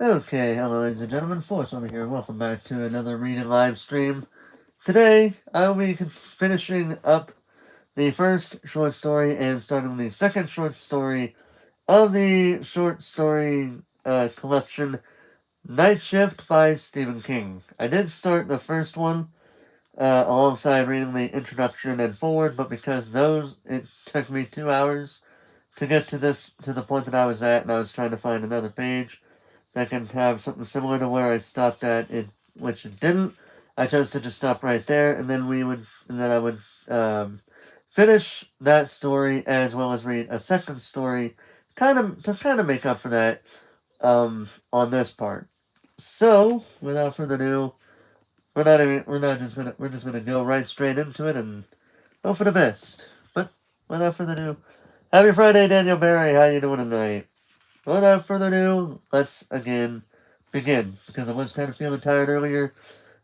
Okay, hello ladies and gentlemen, Force over here. Welcome back to another reading live stream. Today, I will be finishing up the first short story and starting the second short story of the short story collection, Night Shift by Stephen King. I did start the first one alongside reading the introduction and forward, but because it took me 2 hours to get to the point that I was at, and I was trying to find another page that can have something similar to where I stopped at, which it didn't. I chose to just stop right there, and then I would finish that story as well as read a second story, kind of make up for that on this part. So, without further ado, we're just gonna go right straight into it and hope for the best. But without further ado, happy Friday, Daniel Barry. How you doing tonight? Without further ado, let's again begin. Because I was kind of feeling tired earlier.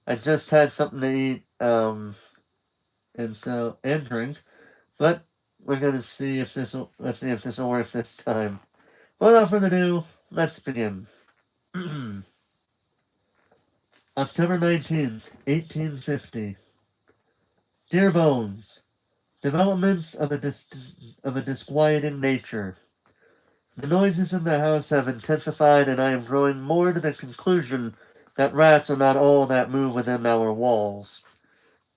I just had something to eat, and drink. But we're gonna see if let's see if this will work this time. Without further ado, let's begin. October 19th, 1850. Dear Bones, developments of a disquieting nature. The noises in the house have intensified, and I am growing more to the conclusion that rats are not all that move within our walls.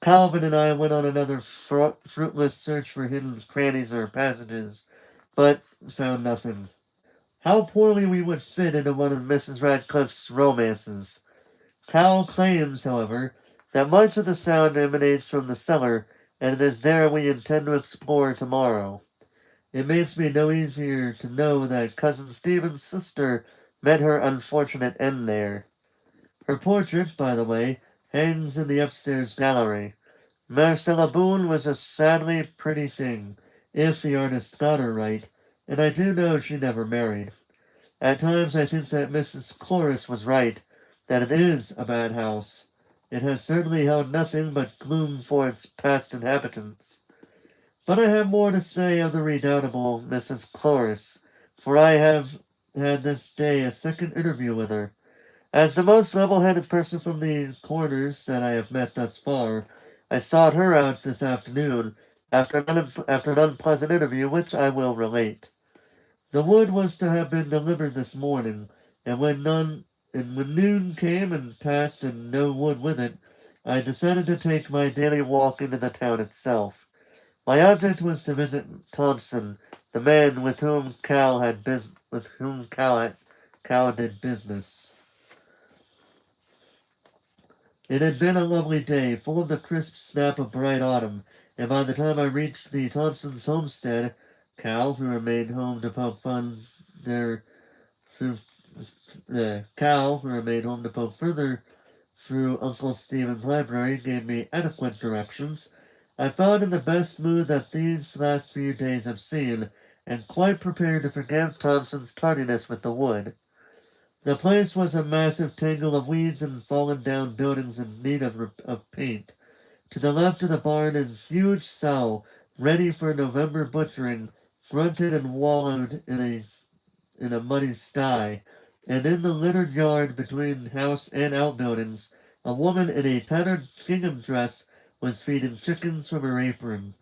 Calvin and I went on another fruitless search for hidden crannies or passages, but found nothing. How poorly we would fit into one of Mrs. Radcliffe's romances. Cal claims, however, that much of the sound emanates from the cellar, and it is there we intend to explore tomorrow. It makes me no easier to know that Cousin Stephen's sister met her unfortunate end there. Her portrait, by the way, hangs in the upstairs gallery. Marcella Boone was a sadly pretty thing, if the artist got her right, and I do know she never married. At times I think that Mrs. Cloris was right, that it is a bad house. It has certainly held nothing but gloom for its past inhabitants. But I have more to say of the redoubtable Mrs. Cloris, for I have had this day a second interview with her. As the most level-headed person from the corners that I have met thus far, I sought her out this afternoon after an unpleasant interview which I will relate. The wood was to have been delivered this morning, and when noon came and passed and no wood with it, I decided to take my daily walk into the town itself. My object was to visit Thompson, the man with whom Cal did business. It had been a lovely day, full of the crisp snap of bright autumn, and by the time I reached the Thompsons' homestead, Cal, who remained home to poke fun there through Cal, who remained home to poke further through Uncle Stephen's library, gave me adequate directions. I found in the best mood that these last few days have seen, and quite prepared to forgive Thompson's tardiness with the wood. The place was a massive tangle of weeds and fallen down buildings in need of paint. To the left of the barn is huge sow, ready for November butchering, grunted and wallowed in a muddy sty, and in the littered yard between house and outbuildings, a woman in a tattered gingham dress was feeding chickens from her apron.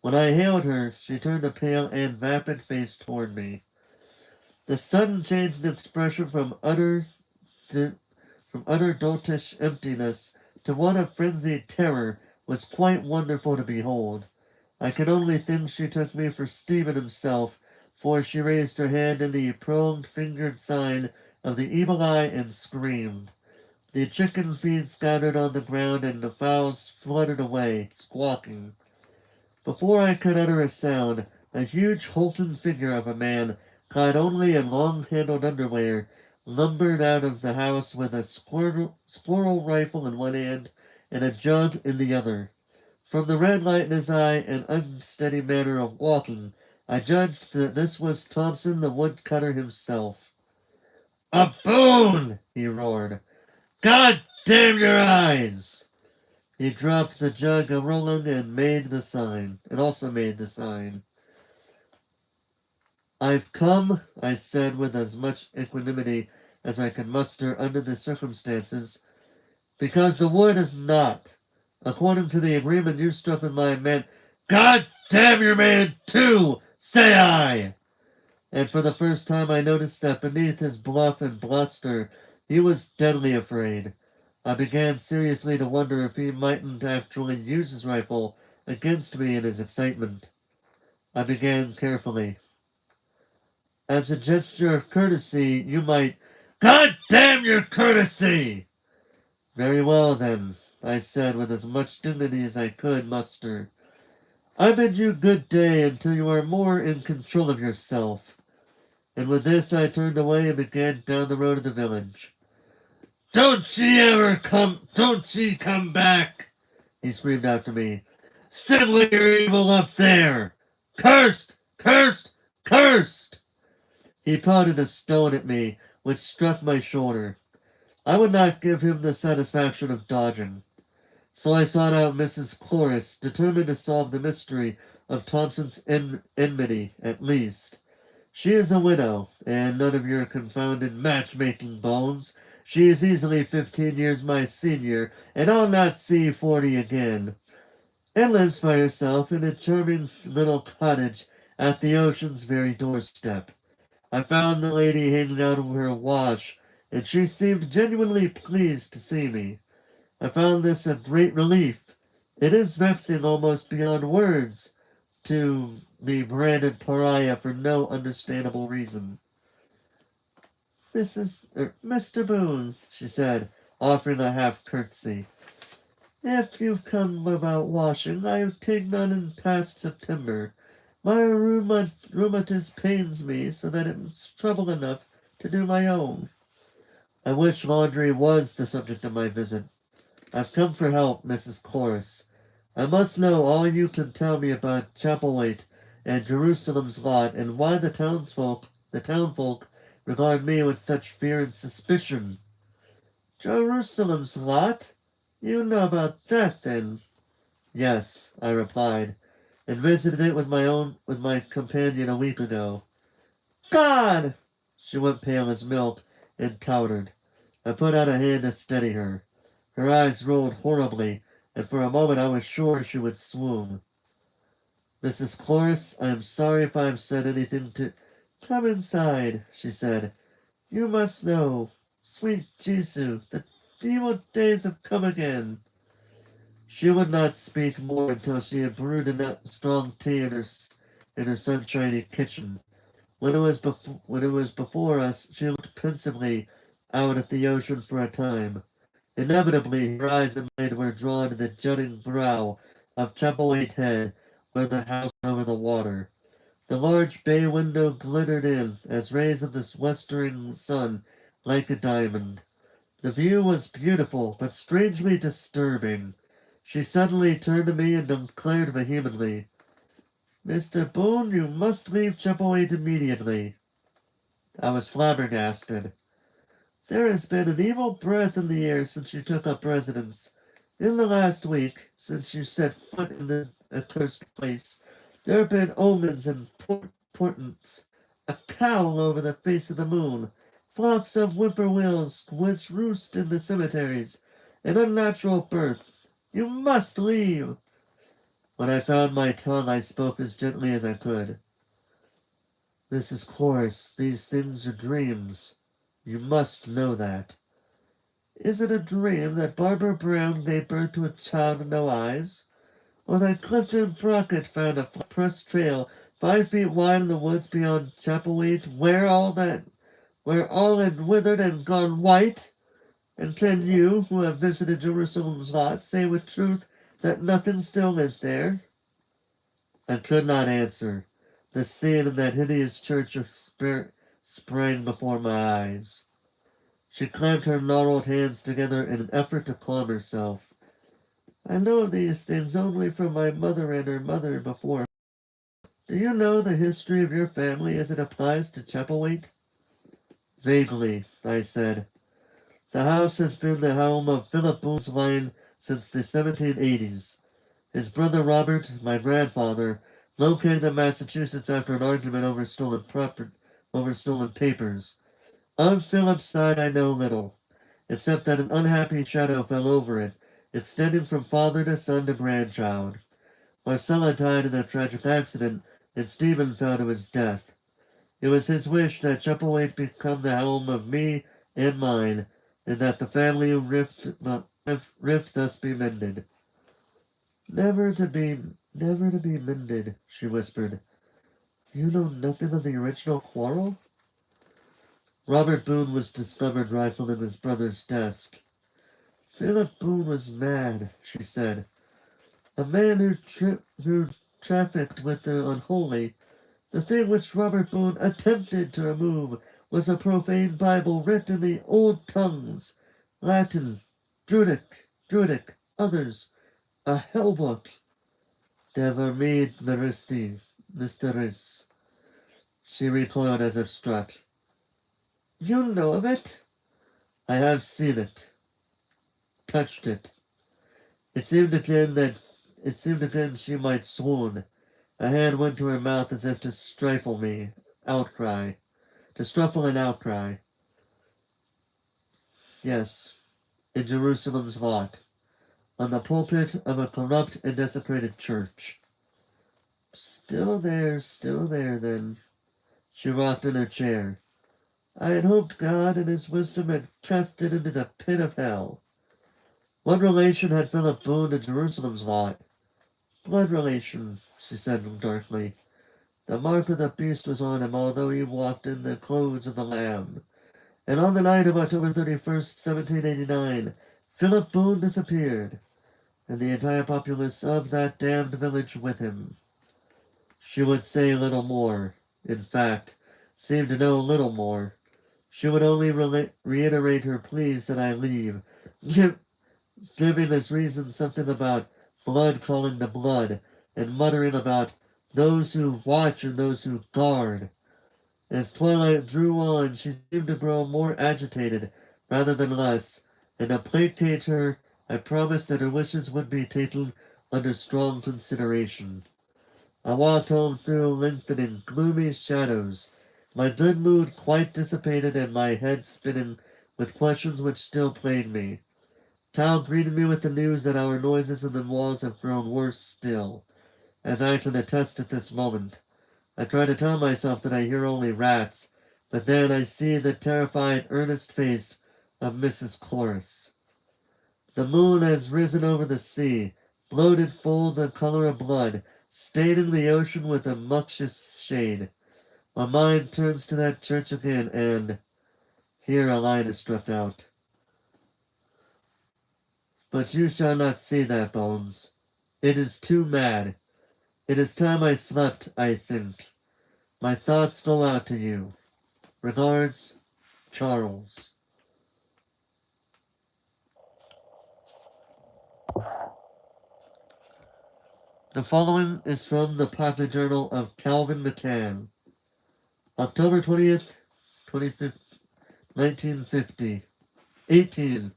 When I hailed her, she turned a pale and vapid face toward me. The sudden change in expression to, from utter doltish emptiness to one of frenzied terror was quite wonderful to behold. I could only think she took me for Stephen himself, for she raised her hand in the pronged fingered sign of the evil eye and screamed. The chicken feed scattered on the ground and the fowls fluttered away, squawking. Before I could utter a sound, a huge hulking figure of a man, clad only in long-handled underwear, lumbered out of the house with a squirrel rifle in one hand and a jug in the other. From the red light in his eye and unsteady manner of walking, I judged that this was Thompson the woodcutter himself. "A Boone!" he roared. "God damn your eyes!" He dropped the jug a rolling and also made the sign. "I've come," I said with as much equanimity as I could muster under the circumstances, because the wood is not, according to the agreement you struck with my men. God damn your man, too, say I! And for the first time I noticed that beneath his bluff and bluster he was deadly afraid. I began seriously to wonder if he mightn't actually use his rifle against me in his excitement. I began carefully. As a gesture of courtesy, you might. God damn your courtesy! Very well, then, I said with as much dignity as I could muster. I bid you good day until you are more in control of yourself. And with this I turned away and began down the road of the village. Don't ye come back, he screamed after me. Stick with your evil up there! Cursed! Cursed! Cursed! He prodded a stone at me, which struck my shoulder. I would not give him the satisfaction of dodging. So I sought out Mrs. Cloris, determined to solve the mystery of Thompson's enmity, at least. She is a widow, and none of your confounded matchmaking bones. She is easily 15 years my senior, and I'll not see 40 again, and lives by herself in a charming little cottage at the ocean's very doorstep. I found the lady hanging out of her wash, and she seemed genuinely pleased to see me. I found this a great relief. It is vexing almost beyond words to be branded pariah for no understandable reason. Mr. Boone, she said, offering a half curtsy. If you've come about washing, I've taken none in past September. My rheumatis pains me so that it's trouble enough to do my own. I wish laundry was the subject of my visit. I've come for help, Mrs. Cloris. I must know all you can tell me about Chapelwaite and Jerusalem's Lot, and why the townfolk regard me with such fear and suspicion. Jerusalem's Lot? You know about that, then? Yes, I replied, and visited it with my companion a week ago. God! She went pale as milk and tottered. I put out a hand to steady her. Her eyes rolled horribly, and for a moment I was sure she would swoon. Mrs. Cloris, I am sorry if I have said anything to... Come inside, she said. You must know. Sweet Jesu, the evil days have come again. She would not speak more until she had brewed enough strong tea in her sunshiny kitchen. When it was before us, she looked pensively out at the ocean for a time. Inevitably, her eyes and mind were drawn to the jutting brow of Chapelwaite Head, where the house was over the water. The large bay window glittered in, as rays of the westering sun, like a diamond. The view was beautiful, but strangely disturbing. She suddenly turned to me and declared vehemently, Mr. Boone, you must leave Chapelwaite immediately. I was flabbergasted. There has been an evil breath in the air since you took up residence. In the last week, since you set foot in this accursed place, there have been omens and portents, a cowl over the face of the moon, flocks of whippoorwills which roost in the cemeteries, an unnatural birth. You must leave. When I found my tongue, I spoke as gently as I could. Mrs. Cloris, these things are dreams. You must know that. Is it a dream that Barbara Brown gave birth to a child with no eyes? Or that Clifton Brockett found a pressed trail 5 feet wide in the woods beyond Chapelwaite, where all had withered and gone white? And can you, who have visited Jerusalem's Lot, say with truth that nothing still lives there? I could not answer. The scene in that hideous church of spirit sprang before my eyes. She clamped her gnarled hands together in an effort to calm herself. I know these things only from my mother and her mother before. Do you know the history of your family as it applies to Chapelwaite? Vaguely, I said. The house has been the home of Philip Boone's line since the 1780s. His brother Robert, my grandfather, located in Massachusetts after an argument over stolen papers. Of Philip's side I know little, except that an unhappy shadow fell over it, extending from father to son to grandchild. Marcella died in a tragic accident, and Stephen fell to his death. It was his wish that Chepelwaite become the home of me and mine, and that the family rift thus be mended. Never to be mended, she whispered. You know nothing of the original quarrel? Robert Boone was discovered rifling his brother's desk. Philip Boone was mad, she said. A man who trafficked with the unholy. The thing which Robert Boone attempted to remove was a profane Bible written in the old tongues, Latin, Druidic, others, a hell book. De vermid mysteries. She recoiled as if struck. You know of it? I have seen it, touched it. It seemed again she might swoon. A hand went to her mouth as if to stifle an outcry. Yes, in Jerusalem's lot, on the pulpit of a corrupt and desecrated church. Still there, then. She rocked in her chair. I had hoped God in his wisdom had cast it into the pit of hell. What relation had Philip Boone to Jerusalem's lot? Blood relation, she said darkly. The mark of the beast was on him, although he walked in the clothes of the Lamb. And on the night of October 31st, 1789, Philip Boone disappeared, and the entire populace of that damned village with him. She would say little more. In fact, seemed to know little more. She would only reiterate her pleas that I leave, giving as reason something about blood calling to blood, and muttering about those who watch and those who guard. As twilight drew on, she seemed to grow more agitated rather than less, and to placate her, I promised that her wishes would be taken under strong consideration. I walked home through lengthening, gloomy shadows, my good mood quite dissipated and my head spinning with questions which still plagued me. Cal greeted me with the news that our noises in the walls have grown worse still, as I can attest at this moment. I try to tell myself that I hear only rats, but then I see the terrified, earnest face of Mrs. Chorus. The moon has risen over the sea, bloated full the color of blood, staining the ocean with a mucious shade. My mind turns to that church again, and here a line is struck out. But you shall not see that, Bones. It is too mad. It is time I slept, I think. My thoughts go out to you. Regards, Charles. The following is from the Pocket Journal of Calvin McCann. October 20th, 1950. 18.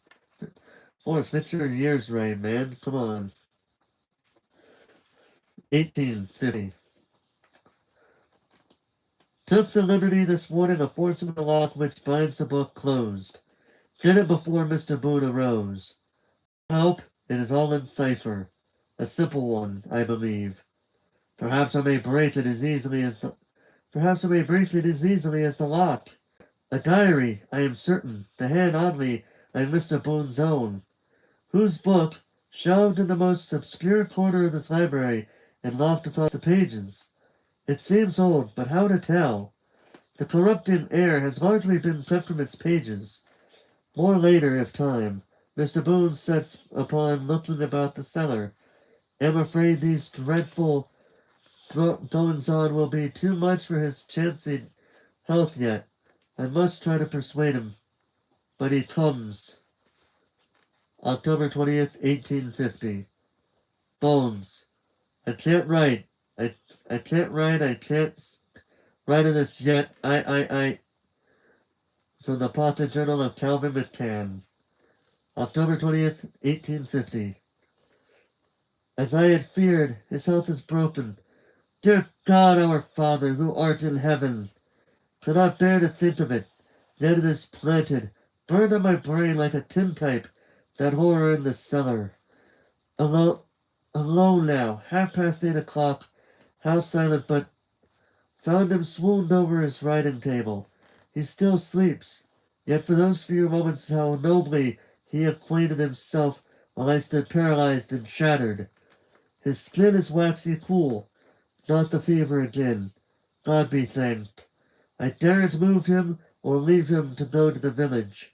Forrest, get your years right, man. Come on. 1850. Took the liberty this morning of forcing the lock which binds the book closed. Did it before Mr. Boone arose. I hope it is all in cipher. A simple one, I believe. Perhaps I may break it as easily as the lock. A diary, I am certain, the hand oddly like Mr. Boone's own, whose book, shelved in the most obscure corner of this library and locked across the pages. It seems old, but how to tell? The corrupting air has largely been kept from its pages. More later, if time. Mr. Boone sets upon looking about the cellar. Am afraid these dreadful goings-on will be too much for his chancy health yet. I must try to persuade him. But he comes. October 20th, 1850. Bones. I can't write. I can't write. I can't write of this yet. From the Pocket Journal of Calvin McCann. October 20th, 1850. As I had feared, his health is broken. Dear God, our Father, who art in heaven, cannot bear to think of it. Yet it is planted, burned on my brain like a tintype, that horror in the cellar. Alone, alone now, 8:30. How silent, but found him swooned over his writing table. He still sleeps, yet for those few moments how nobly he acquainted himself while I stood paralyzed and shattered. His skin is waxy cool, not the fever again. God be thanked. I daren't move him or leave him to go to the village.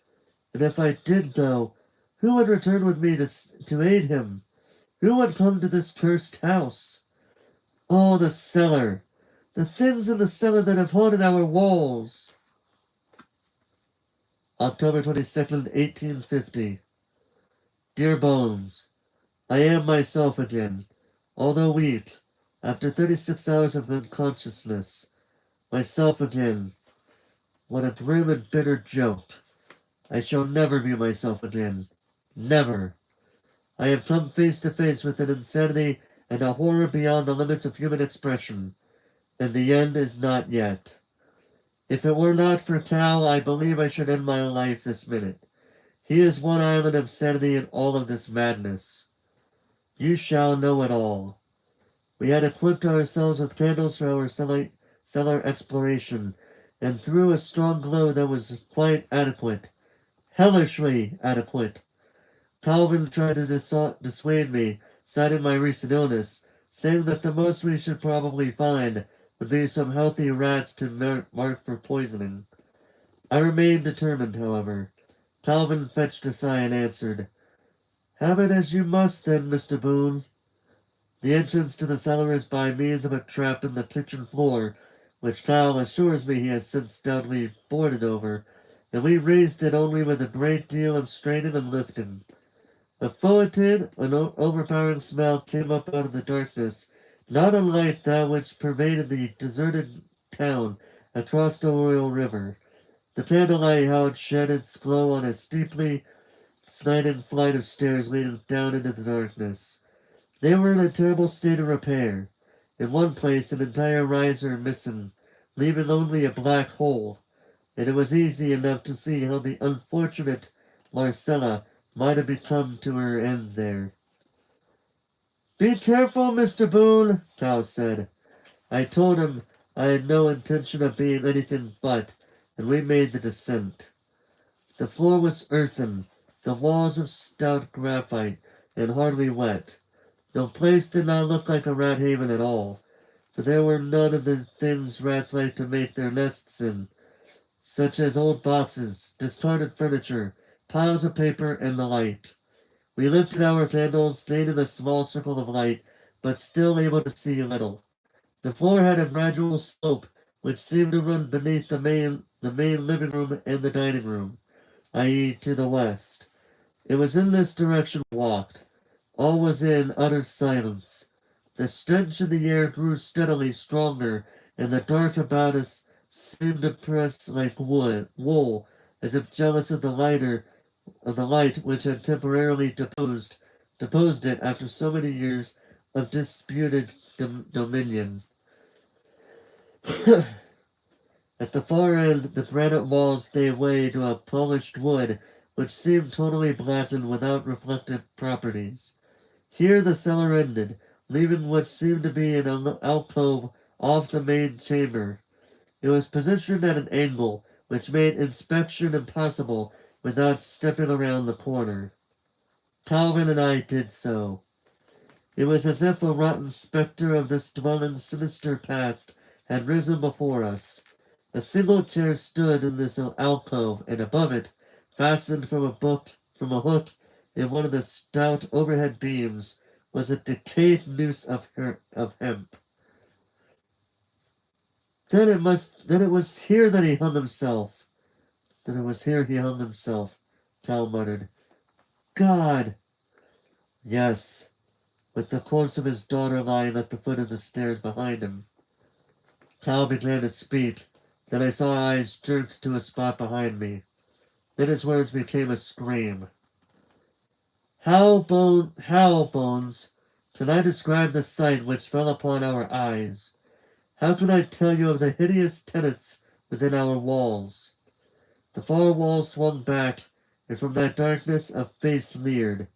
And if I did go, who would return with me to aid him? Who would come to this cursed house? Oh, the cellar! The things in the cellar that have haunted our walls! October 22nd, 1850. Dear Bones, I am myself again, although weak, after 36 hours of unconsciousness. Myself again. What a grim and bitter joke. I shall never be myself again. Never. I have come face to face with an insanity and a horror beyond the limits of human expression, and the end is not yet. If it were not for Cal, I believe I should end my life this minute. He is one island of sanity in all of this madness. You shall know it all. We had equipped ourselves with candles for our cellar exploration, and threw a strong glow that was quite adequate. Hellishly adequate. Calvin tried to dissuade me, citing my recent illness, saying that the most we should probably find would be some healthy rats to mark for poisoning. I remained determined, however. Calvin fetched a sigh and answered, "Have it as you must, then, Mr. Boone. The entrance to the cellar is by means of a trap in the kitchen floor, which Cal assures me he has since stoutly boarded over, and we raised it only with a great deal of straining and lifting. A foetid, an overpowering smell came up out of the darkness, not unlike that which pervaded the deserted town across the Royal River. The candlelight how it shed its glow on a steeply sliding flight of stairs leading down into the darkness. They were in a terrible state of repair. In one place an entire riser missing, leaving only a black hole, and it was easy enough to see how the unfortunate Marcella might have become to her end there. "Be careful, Mr. Boone," Cal said. I told him I had no intention of being anything but, and we made the descent. The floor was earthen, the walls of stout graphite, and hardly wet. The place did not look like a rat haven at all, for there were none of the things rats like to make their nests in, such as old boxes, discarded furniture, piles of paper, and the like. We lifted our candles, stayed in a small circle of light, but still able to see little. The floor had a gradual slope, which seemed to run beneath the main living room and the dining room, i.e., to the west. It was in this direction we walked. All was in utter silence. The stench in the air grew steadily stronger, and the dark about us seemed to press like wool, as if jealous of the light which had temporarily deposed it after so many years of disputed dominion. At the far end, the granite walls gave way to a polished wood which seemed totally blackened without reflective properties. Here the cellar ended, leaving what seemed to be an alcove off the main chamber. It was positioned at an angle, which made inspection impossible without stepping around the corner. Calvin and I did so. It was as if a rotten spectre of this dwelling's sinister past had risen before us. A single chair stood in this alcove, and above it, fastened from a hook in one of the stout overhead beams, was a decayed noose of hemp. Then it was here that he hung himself. Then it was here he hung himself, Cal muttered. God! Yes, with the corpse of his daughter lying at the foot of the stairs behind him. Cal began to speak, then I saw eyes jerked to a spot behind me. Then his words became a scream. How, Bones, can I describe the sight which fell upon our eyes? How can I tell you of the hideous tenants within our walls? The far wall swung back, and from that darkness a face leered.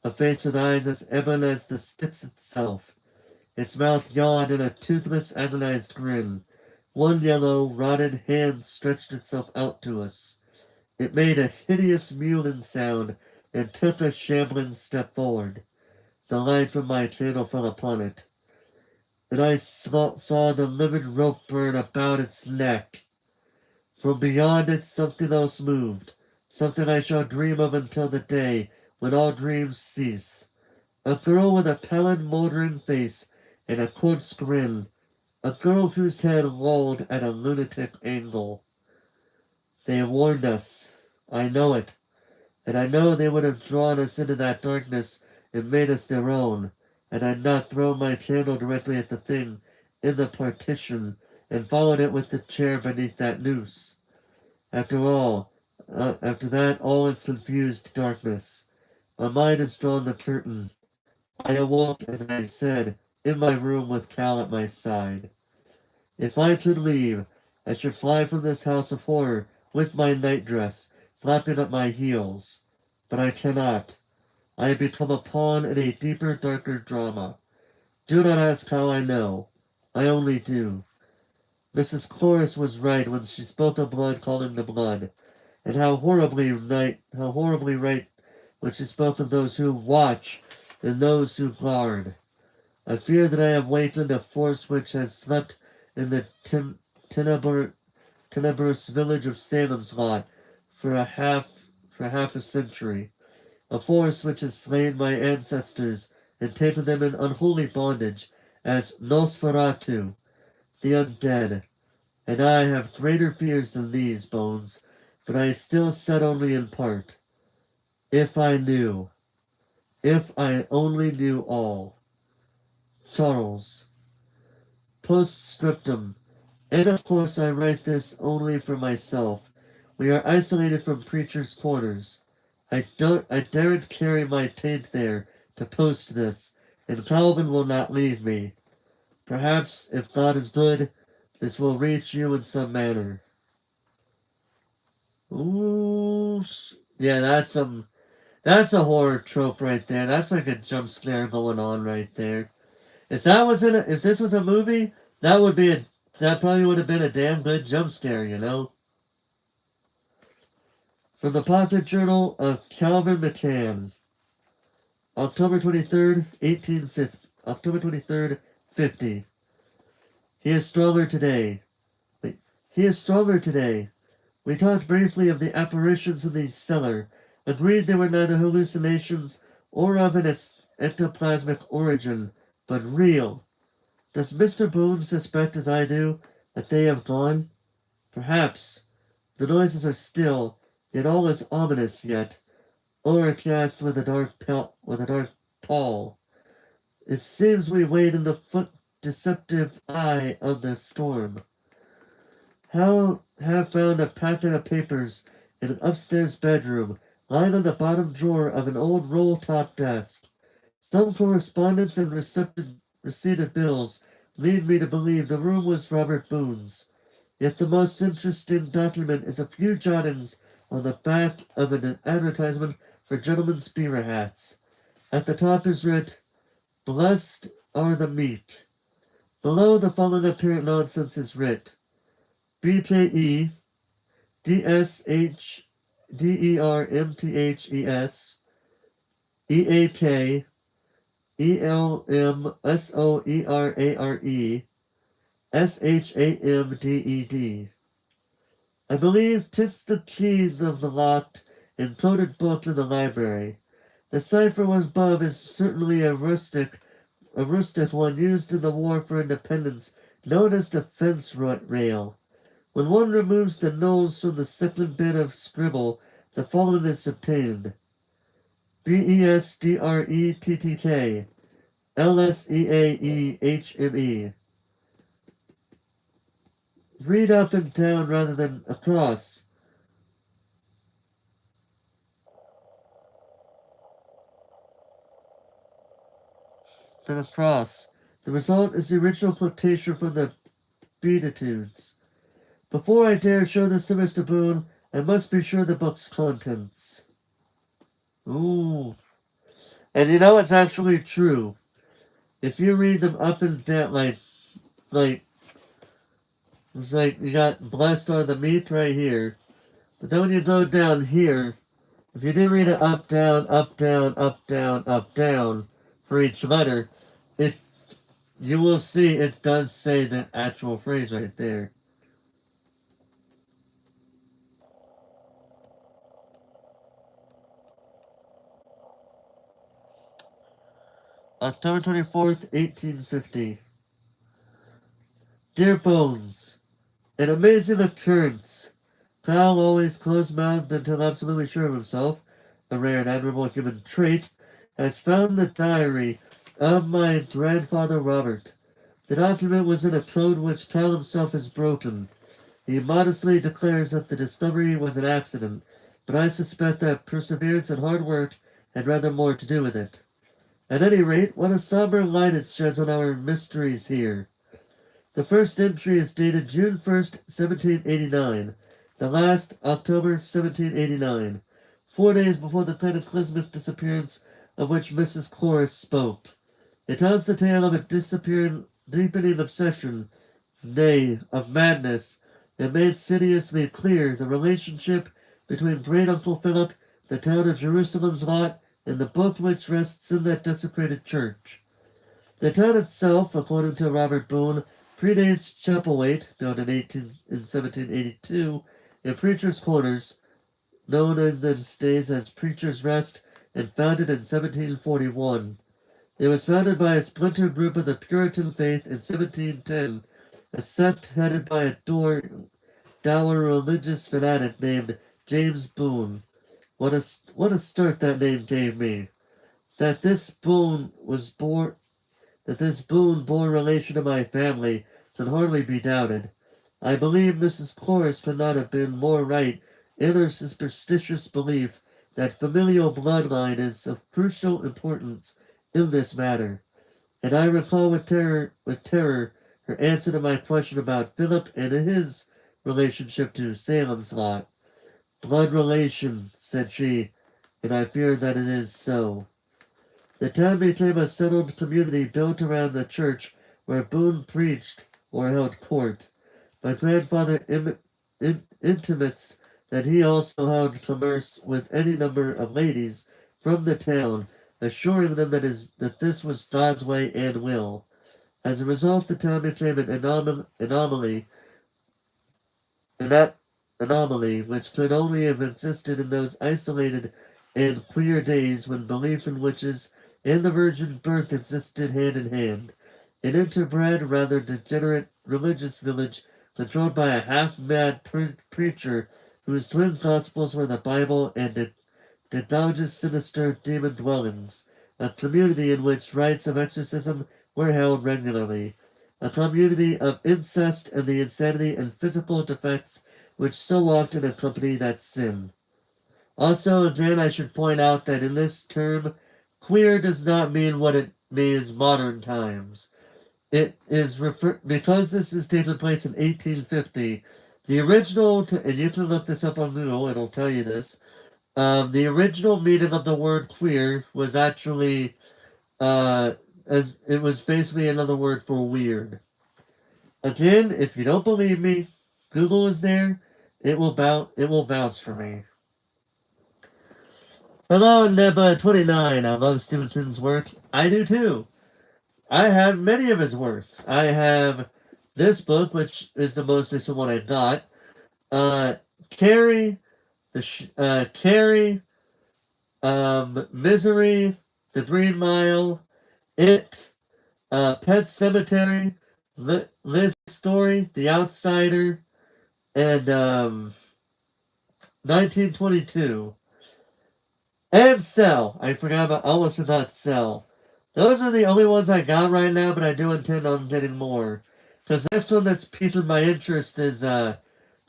A face with eyes as ebon as the Styx itself. Its mouth yawned in a toothless, agonized grin. One yellow, rotted hand stretched itself out to us. It made a hideous mewling sound and took a shambling step forward. The light from my candle fell upon it, and I saw the livid rope burn about its neck. From beyond it something else moved, something I shall dream of until the day when all dreams cease. A girl with a pallid, moldering face and a coarse grin. A girl whose head lolled at a lunatic angle. They warned us. I know it. And I know they would have drawn us into that darkness and made us their own, had I not thrown my candle directly at the thing in the partition and followed it with the chair beneath that noose. After that, all is confused darkness. My mind has drawn the curtain. I awoke, as I said, in my room with Cal at my side. If I could leave, I should fly from this house of horror with my nightdress flapping at my heels. But I cannot. I have become a pawn in a deeper, darker drama. Do not ask how I know. I only do. Mrs. Chorus was right when she spoke of blood calling to blood, and how horribly right when she spoke of those who watch and those who guard. I fear that I have wakened a force which has slept in the tenebrous village of Salem's Lot for half a century. A force which has slain my ancestors and taken them in unholy bondage as Nosferatu, the undead. And I have greater fears than these, Bones, but I still said only in part. If I only knew all. Charles. Postscriptum. And of course I write this only for myself. We are isolated from preachers' quarters. I daren't carry my taint there to post this, and Calvin will not leave me. Perhaps, if God is good, this will reach you in some manner. Ooh, yeah, that's a horror trope right there. That's like a jump scare going on right there. If this was a movie, that probably would have been a damn good jump scare, you know. From the Pocket Journal of Calvin McCann, October 23rd, 1850. October 23rd, 50. He is stronger today. He is stronger today. We talked briefly of the apparitions in the cellar, agreed they were neither hallucinations or of an ectoplasmic origin, but real. Does Mr. Boone suspect, as I do, that they have gone? Perhaps. The noises are still, yet all is ominous yet, overcast with a dark pall. It seems we wait in the deceptive eye of the storm. Have found a packet of papers in an upstairs bedroom, lying on the bottom drawer of an old roll-top desk. Some correspondence and receipted bills lead me to believe the room was Robert Boone's. Yet the most interesting document is a few jottings on the back of an advertisement for gentlemen's beaver hats. At the top is writ, "Blessed are the meek." Below, the following apparent nonsense is writ, BKE DSHDERMTHES EAK ELMSOERARE SHAMDED. I believe 'tis the key of the locked and coded book in the library. The cipher above is certainly a rustic one used in the War for Independence, known as the fence rail. When one removes the nose from the second bit of scribble, the following is obtained: BESDRETTK LSEAEHME. Read up and down rather than across. The result is the original quotation from the Beatitudes. Before I dare show this to Mr. Boone, I must be sure the book's contents. Ooh. And you know it's actually true. If you read them up and down, like, it's like you got blessed on the meat right here. But then when you go down here, if you do read it up, down, up, down, up, down, up, down for each letter, it you will see it does say the actual phrase right there. October 24th, 1850. Dear Bones, an amazing occurrence. Kyle, always close-mouthed until absolutely sure of himself, a rare and admirable human trait, has found the diary of my grandfather Robert. The document was in a code which Kyle himself has broken. He modestly declares that the discovery was an accident, but I suspect that perseverance and hard work had rather more to do with it. At any rate, what a somber light it sheds on our mysteries here. The first entry is dated June 1st, 1789. The last, October 1789, 4 days before the cataclysmic disappearance of which Mrs. Chorus spoke. It tells the tale of a deepening obsession, nay, of madness, that made insidiously clear the relationship between great Uncle Philip, the town of Jerusalem's lot, and the book which rests in that desecrated church. The town itself, according to Robert Boone, predates Chapelwaite, built in 1782, and Preacher's Corners, known in those days as Preacher's Rest, and founded in 1741. It was founded by a splinter group of the Puritan faith in 1710, a sect headed by a dour religious fanatic named James Boone. What a start that name gave me. That this Boone bore relation to my family can hardly be doubted. I believe Mrs. Chorus could not have been more right in her superstitious belief that familial bloodline is of crucial importance in this matter, and I recall with terror her answer to my question about Philip and his relationship to Salem's lot. Blood relation, said she, and I fear that it is so. The town became a settled community built around the church where Boone preached or held court. My grandfather intimates that he also held commerce with any number of ladies from the town, assuring them that this was God's way and will. As a result, the town became an anomaly, and that anomaly which could only have existed in those isolated and queer days when belief in witches and the virgin birth existed hand in hand. An interbred, rather degenerate religious village controlled by a half-mad preacher whose twin gospels were the Bible and the Doge's sinister demon dwellings, a community in which rites of exorcism were held regularly, a community of incest and the insanity and physical defects which so often accompany that sin. Also, again, I should point out that in this term, queer does not mean what it means modern times. It is because this is taking place in 1850. The original, and you can look this up on Google, it'll tell you this. The original meaning of the word queer was actually, as it was basically another word for weird. Again, if you don't believe me, Google is there. It will vouch for me. Hello, Neba29. I love Stevenson's work. I do too. I have many of his works. I have this book, which is the most recent one I got. Carrie, Carrie, Misery, The Green Mile, It, Pet Cemetery, Liz Story, The Outsider, and 1922. And Cell. Almost forgot Cell. Those are the only ones I got right now, but I do intend on getting more. Because the next one that's piqued my interest is the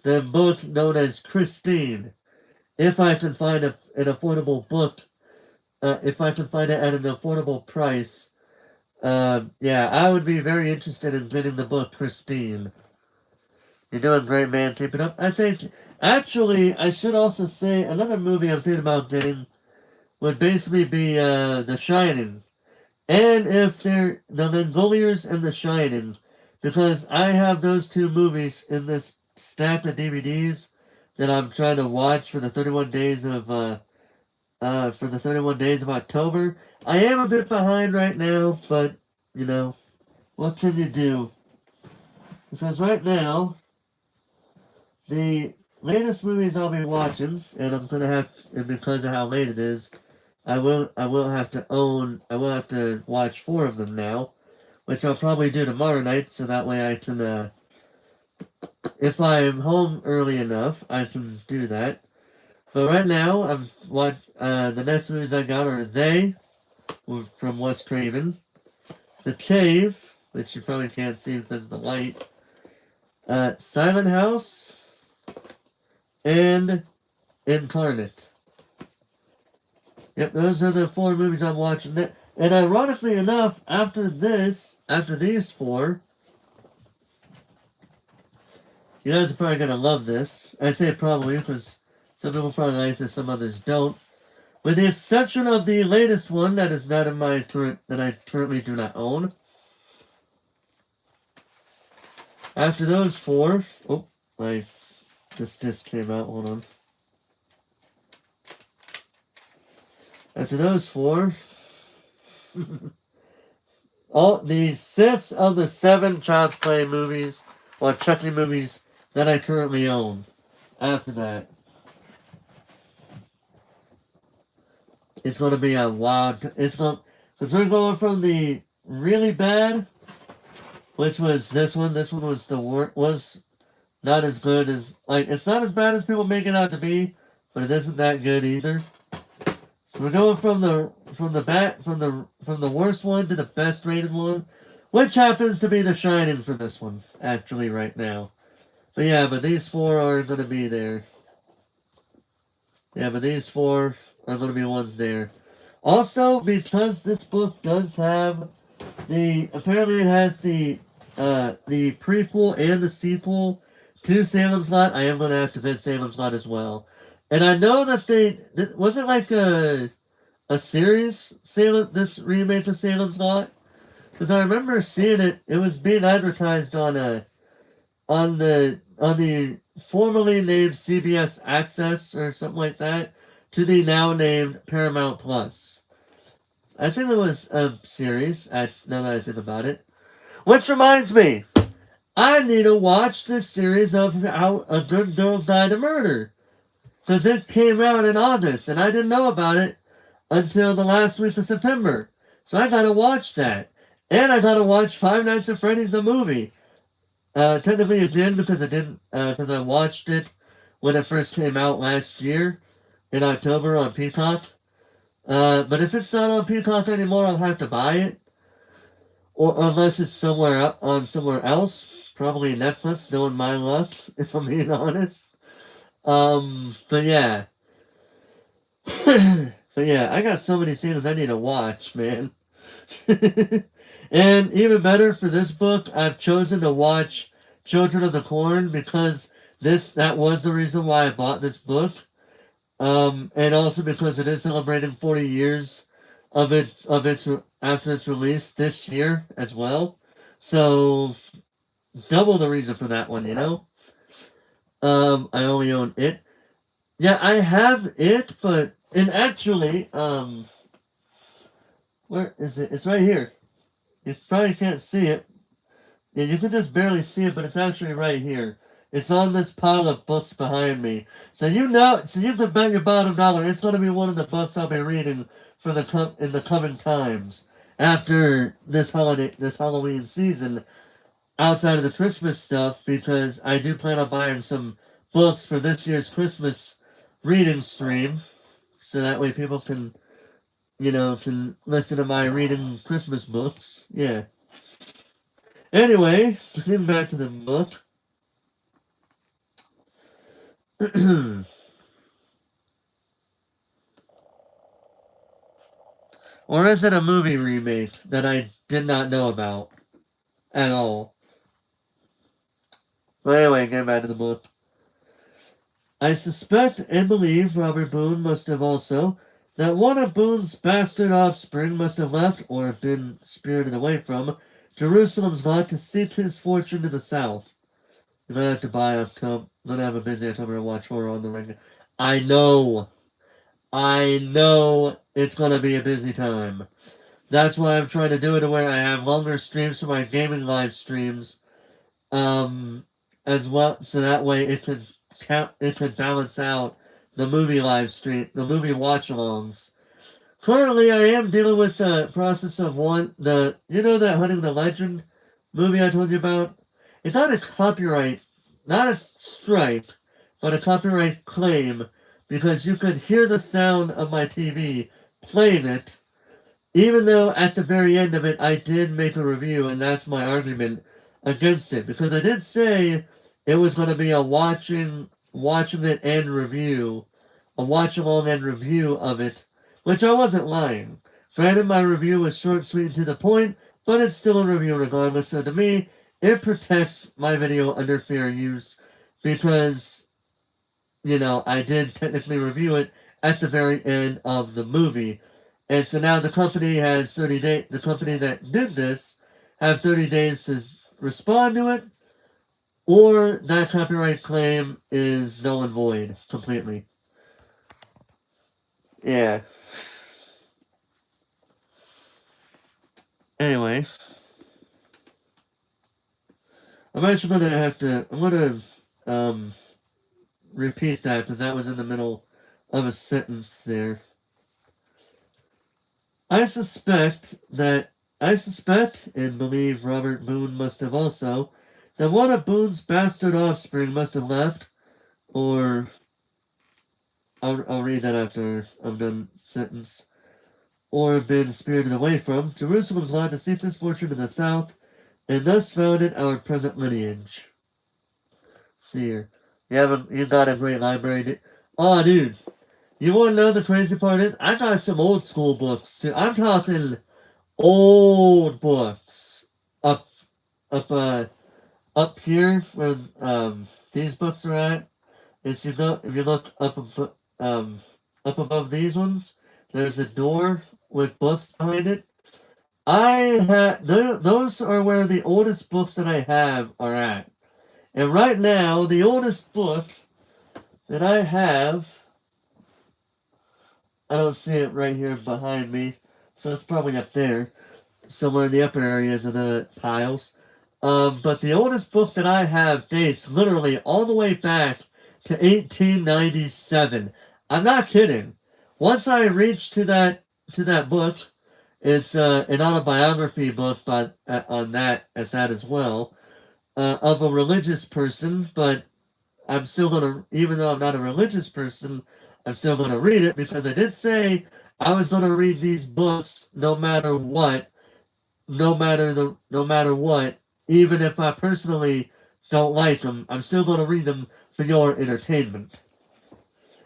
book known as Christine. If I can find an affordable book, if I can find it at an affordable price, yeah, I would be very interested in getting the book Christine. You're doing great, man. Keep it up. I think, actually, I should also say another movie I'm thinking about getting would basically be The Shining. And if they're the Langoliers and The Shining, because I have those two movies in this stack of DVDs that I'm trying to watch for the 31 days of October. I am a bit behind right now, but you know, what can you do? Because right now, the latest movies I'll be watching, and I'm gonna have, and because of how late it is, I will have to watch 4 of them now, which I'll probably do tomorrow night, so that way I can, if I'm home early enough, I can do that. But right now, the next movies I got are They, from Wes Craven, The Cave, which you probably can't see because of the light, Silent House, and Incarnate. Yep, those are the 4 movies I'm watching. And ironically enough, after these 4, you guys are probably gonna love this. I say probably because some people probably like this, some others don't. With the exception of the latest one that is not in my that I currently do not own. After those 4, this disc came out. Hold on. After those 4, all the 6 of the 7 Child's Play movies, or Chucky movies that I currently own. After that, it's going to be a wild. Because we're going from the really bad, which was this one. This one was was not as good as, it's not as bad as people make it out to be, but it isn't that good either. So we're going from the worst one to the best rated one, which happens to be The Shining for this one, actually, right now. But yeah, but these 4 are going to be there. Yeah, but these 4 are going to be ones there. Also, because this book does have apparently it has the prequel and the sequel to Salem's Lot, I am going to have to vid Salem's Lot as well. And I know that was it like a series, this remake of Salem's Lot? Because I remember seeing it. It was being advertised on the formerly named CBS Access or something like that to the now named Paramount Plus. I think it was a series. Now that I think about it, which reminds me, I need to watch this series of How a Good Girls Die to Murder, because it came out in August and I didn't know about it until the last week of September. So I gotta watch that. And I gotta watch Five Nights at Freddy's the movie. Technically it did because I watched it when it first came out last year in October on Peacock. But if it's not on Peacock anymore, I'll have to buy it. Or unless it's somewhere else. Probably Netflix, knowing my luck, if I'm being honest. But yeah. But yeah, I got so many things I need to watch, man. And even better, for this book, I've chosen to watch Children of the Corn because that was the reason why I bought this book. And also because it is celebrating 40 years of its after its release this year as well. So double the reason for that one, you know. I only own it. Yeah, I have it, and actually, where is it? It's right here. You probably can't see it. Yeah, you can just barely see it, but it's actually right here. It's on this pile of books behind me. So you can bet your bottom dollar it's going to be one of the books I'll be reading in the coming times after this Halloween season, outside of the Christmas stuff, because I do plan on buying some books for this year's Christmas reading stream, so that way people can listen to my reading Christmas books. Yeah. Anyway, getting back to the book. Or is it a movie remake that I did not know about at all? But anyway, getting back to the book. I suspect and believe Robert Boone must have also that one of Boone's bastard offspring must have left or been spirited away from Jerusalem's lot to seek his fortune to the south. You're gonna have to buy October. Gonna have a busy October to watch Horror on the Ring. I know. I know it's gonna be a busy time. That's why I'm trying to do it to where I have longer streams for my gaming live streams, as well, so that way it could balance out the movie live stream, the movie watch-alongs. Currently, I am dealing with the process of that Hunting the Legend movie I told you about. It got a copyright, not a strike, but a copyright claim because you could hear the sound of my TV playing it, even though at the very end of it I did make a review, and that's my argument against it because I did say it was going to be a watching it and review, a watch along and review of it, which I wasn't lying. Granted, my review was short, sweet, and to the point, but it's still a review regardless. So to me, it protects my video under fair use because, I did technically review it at the very end of the movie. And so now the company has 30 days, the company that did this have 30 days to respond to it, or that copyright claim is null and void completely. Yeah. Anyway, I'm actually gonna have to. I'm gonna repeat that because that was in the middle of a sentence there. I suspect, and believe Robert Boone must have also, that one of Boone's bastard offspring must have left, or I'll read that after I'm done sentence, or been spirited away from Jerusalem's lot to seek his fortune in the south, and thus founded our present lineage. See here. You got a great library. Oh, dude. You want to know the crazy part is? I got some old school books, too. I'm talking old books. Up here where, these books are at. If you look up above these ones, there's a door with books behind it. Those are where the oldest books that I have are at. And right now, the oldest book that I have, I don't see it right here behind me, so it's probably up there, somewhere in the upper areas of the piles. But the oldest book that I have dates literally all the way back to 1897. I'm not kidding. Once I reach to that book, it's an autobiography book, but on that at that as well, of a religious person. But I'm still gonna, even though I'm not a religious person, I'm still gonna read it because I did say I was gonna read these books no matter what, no matter what, even if I personally don't like them, I'm still gonna read them for your entertainment.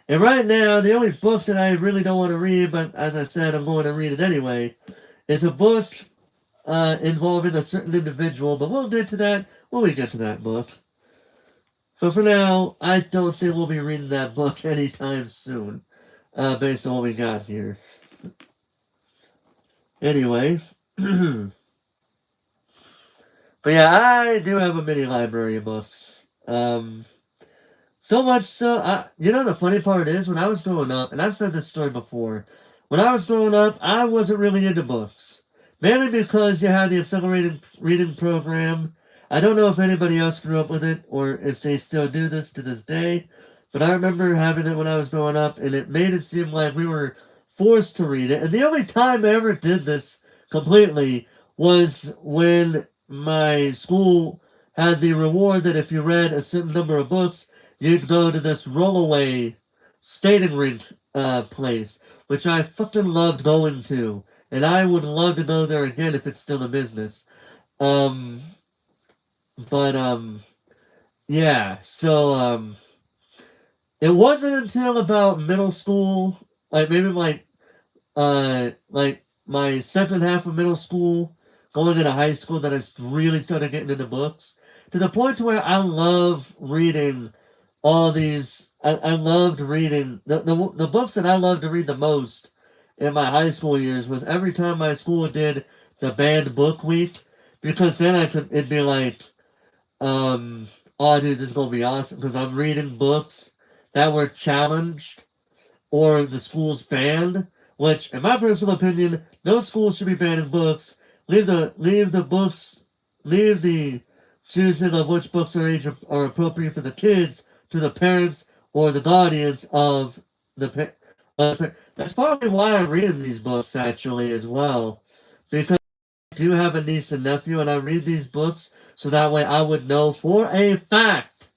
And right now, the only book that I really don't want to read, but as I said, I'm going to read it anyway, is a book involving a certain individual, but we'll get to that when we get to that book. But for now, I don't think we'll be reading that book anytime soon, based on what we got here. Anyway, but yeah, I do have a mini library of books. So much so, the funny part is when I was growing up, and I've said this story before, when I was growing up, I wasn't really into books. Mainly because you had the accelerated reading program. I don't know if anybody else grew up with it or if they still do this to this day, but I remember having it when I was growing up, and it made it seem like we were forced to read it. And the only time I ever did this completely was when my school had the reward that if you read a certain number of books, you'd go to this rollaway skating rink place, which I fucking loved going to. And I would love to go there again if it's still a business. Um, yeah, so, it wasn't until about middle school, like maybe like my second half of middle school, going into high school, that I really started getting into books. to the point to where I love reading all these. I loved reading the books that I loved to read the most in my high school years was every time my school did the banned book week, because then it'd be like, um, oh dude, this is gonna be awesome because I'm reading books that were challenged or the school's banned. Which, in my personal opinion, no school should be banning books. Leave the choosing of which books are appropriate for the kids to the parents or the guardians of that's probably why I'm reading these books actually as well, because I do have a niece and nephew, and I read these books so that way I would know for a fact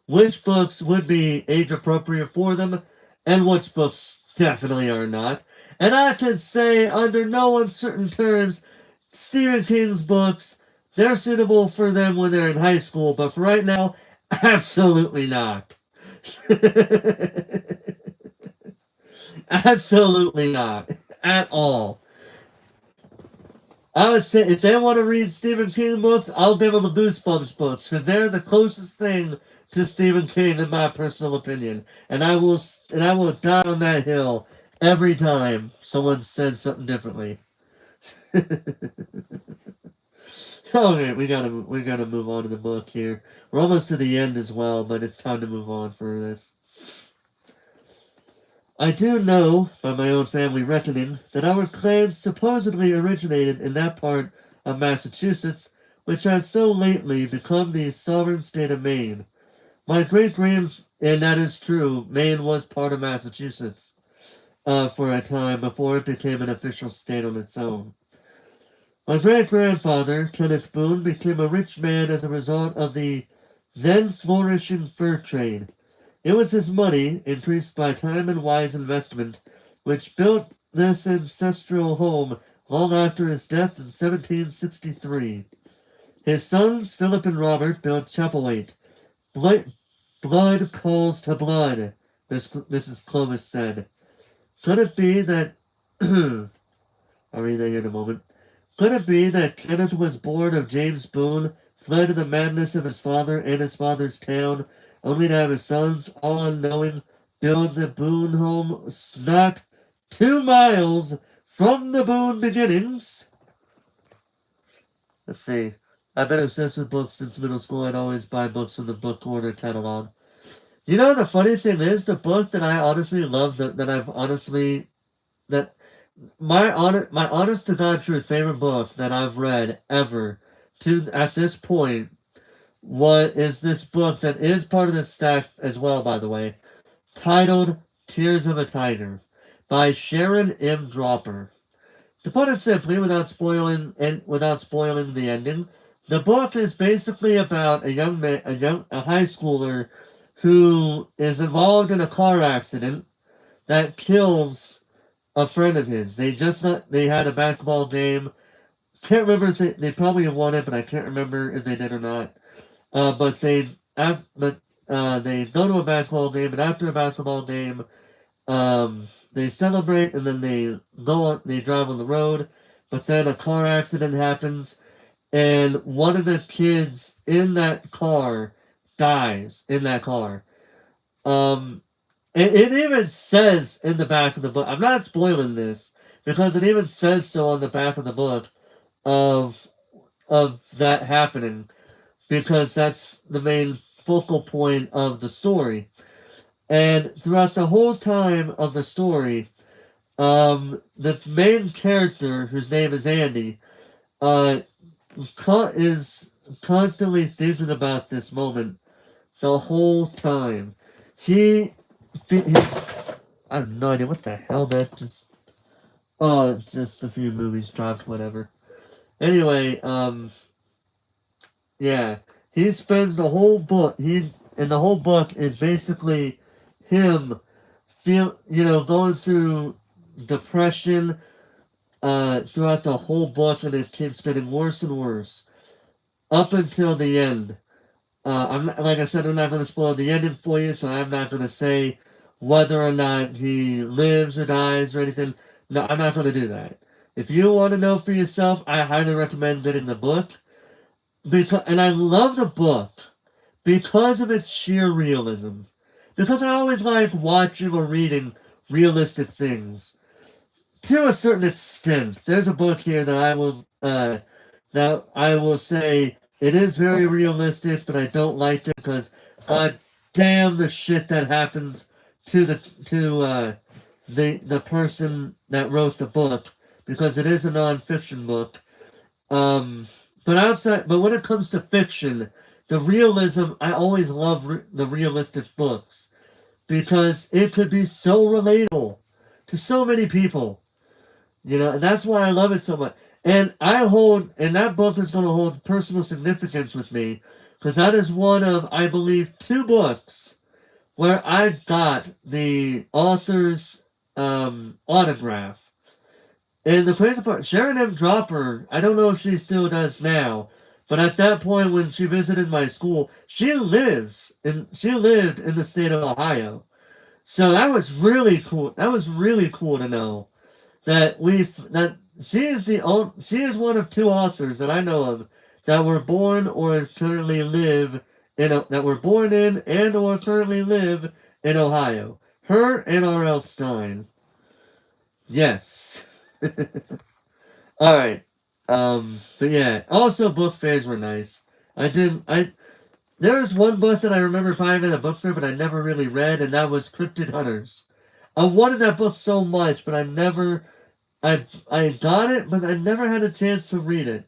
which books would be age appropriate for them and which books definitely are not. And I can say under no uncertain terms, Stephen King's books, they're suitable for them when they're in high school, but for right now, absolutely not. Absolutely not. At all. I would say if they want to read Stephen King books, I'll give them a Goosebumps books because they're the closest thing to Stephen King in my personal opinion, and I will die on that hill every time someone says something differently. Okay, we gotta move on to the book here. We're almost to the end as well, but it's time to move on for this. I do know, by my own family reckoning, that our clans supposedly originated in that part of Massachusetts, which has so lately become the sovereign state of Maine. My and that is true, Maine was part of Massachusetts for a time before it became an official state on its own. My great-grandfather, Kenneth Boone, became a rich man as a result of the then flourishing fur trade. It was his money, increased by time and wise investment, which built this ancestral home long after his death in 1763. His sons, Philip and Robert, built Chapelwaite. Blood calls to blood, Mrs. Clovis said. Could it be that... I'll read that here in a moment. Could it be that Kenneth was born of James Boone, fled to the madness of his father and his father's town, only to have his sons, all unknowing, build the Boone home not 2 miles from the Boone beginnings? Let's see. I've been obsessed with books since middle school. I'd always buy books from the Book Corner catalog. You know, the funny thing is, the book that I honestly love, my honest to God truth favorite book that I've read ever at this point what is this book that is part of this stack as well, by the way, titled Tears of a Tiger by Sharon M. Dropper. To put it simply, without spoiling the ending, the book is basically about a high schooler who is involved in a car accident that kills a friend of his. They had a basketball game. Can't remember if they probably won it, but I can't remember if they did or not. But they go to a basketball game, and after a basketball game, they celebrate, and then they drive on the road. But then a car accident happens, and one of the kids in that car dies in that car. It even says in the back of the book. I'm not spoiling this because it even says so on the back of the book of that happening, because that's the main focal point of the story. And throughout the whole time of the story, the main character, whose name is Andy, is constantly thinking about this moment the whole time. I have no idea what the hell that just... Oh, just a few movies dropped, whatever. Anyway, yeah, he spends the whole book. The whole book is basically him going through depression throughout the whole book, and it keeps getting worse and worse up until the end. Like I said, I'm not going to spoil the ending for you, so I'm not going to say whether or not he lives or dies or anything. No, I'm not going to do that. If you want to know for yourself, I highly recommend getting the book. and I love the book because of its sheer realism. Because I always like watching or reading realistic things to a certain extent. There's a book here that I will say it is very realistic, but I don't like it because god damn the shit that happens to the person that wrote the book because it is a nonfiction book. Um, but when it comes to fiction, the realism, I always love the realistic books because it could be so relatable to so many people. And that's why I love it so much. And that book is going to hold personal significance with me because that is one of, I believe, two books where I got the author's autograph. And the crazy part, Sharon M. Dropper, I don't know if she still does now, but at that point when she visited my school, she lived in the state of Ohio. So that was really cool. That was really cool to know that she is one of two authors that I know of that were born or currently live that were born in and or currently live in Ohio. Her and R.L. Stein. Yes. All right. But yeah. Also, book fairs were nice. I did. I There was one book that I remember buying at a book fair, but I never really read, and that was Cryptid Hunters. I wanted that book so much, but I got it, but I never had a chance to read it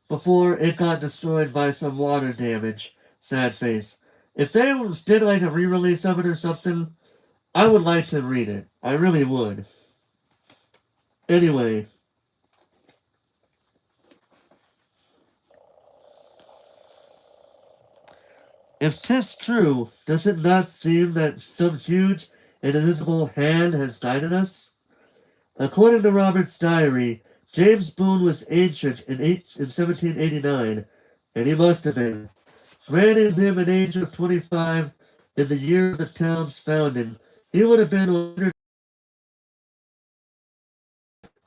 before it got destroyed by some water damage. Sad face. If they did like a re-release of it or something, I would like to read it. I really would. Anyway, if 'tis true, does it not seem that some huge and invisible hand has guided us? According to Robert's diary, James Boone was ancient in 1789, and he must have been. Granting him an age of 25 in the year of the town's founding, he would have been 100.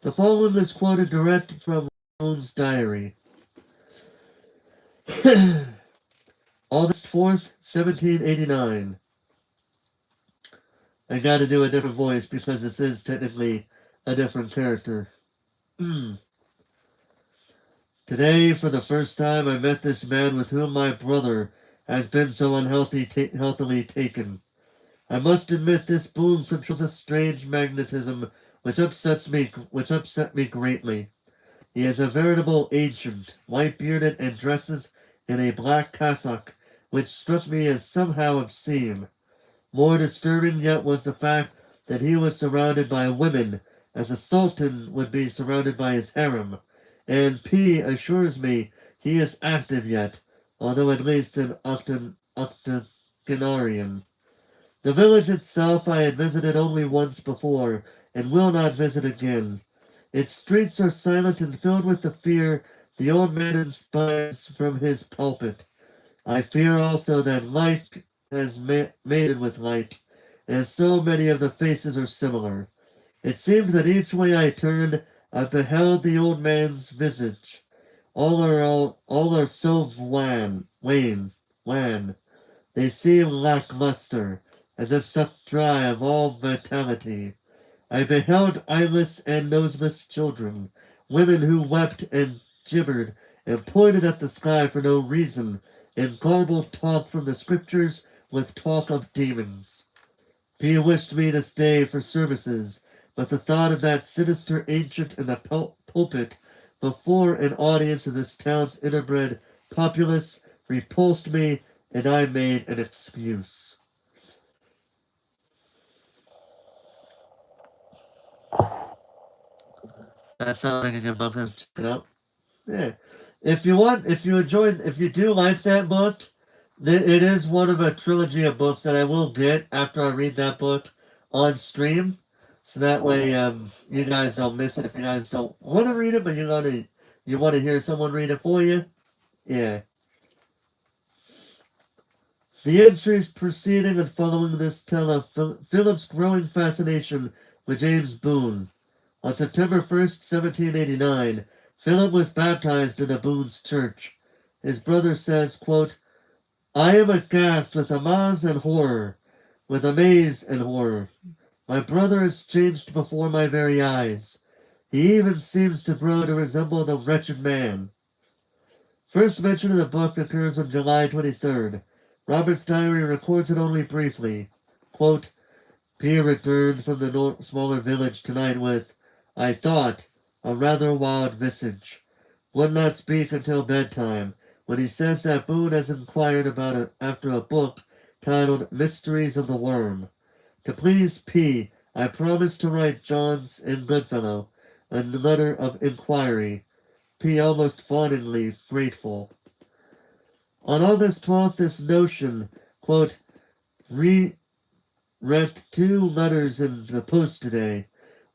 The following is quoted direct from Boone's diary. August 4th, 1789. I gotta do a different voice because this is technically a different character. Today, for the first time, I met this man with whom my brother has been so healthily taken. I must admit this Boone controls a strange magnetism which upset me greatly. He is a veritable ancient, white-bearded, and dresses in a black cassock, which struck me as somehow obscene. More disturbing yet was the fact that he was surrounded by women, as a sultan would be surrounded by his harem, and P assures me he is active yet, although at least an octogenarian. The village itself I had visited only once before, and will not visit again. Its streets are silent and filled with the fear the old man inspires from his pulpit. I fear also that like has mated with like, as so many of the faces are similar. It seemed that each way I turned, I beheld the old man's visage. All are so wan. They seem lackluster, as if sucked dry of all vitality. I beheld eyeless and noseless children, women who wept and gibbered and pointed at the sky for no reason, and garbled talk from the scriptures with talk of demons. He wished me to stay for services, but the thought of that sinister ancient in the pulpit before an audience of this town's interbred populace repulsed me, and I made an excuse. That sounds like a good book to check it out. Yeah. If you do like that book, it is one of a trilogy of books that I will get after I read that book on stream. So that way, you guys don't miss it. If you guys don't want to read it, but you want to hear someone read it for you, yeah. The entries preceding and following this tell of Philip's growing fascination with James Boone. On September 1st, 1789, Philip was baptized in a Boone's church. his brother says, quote, I am aghast with amaze and horror, with amaze and horror. My brother is changed before my very eyes. He even seems to grow to resemble the wretched man. First mention of the book occurs on July 23rd. Robert's diary records it only briefly. Quote, P returned from the smaller village tonight with, I thought, a rather wild visage. Would not speak until bedtime, when he says that Boone has inquired about it after a book titled Mysteries of the Worm. To please P, I promised to write Johns and Goodfellow a letter of inquiry. P almost fawningly grateful. On August 12th, this notion, quote, wrecked 2 letters in the post today,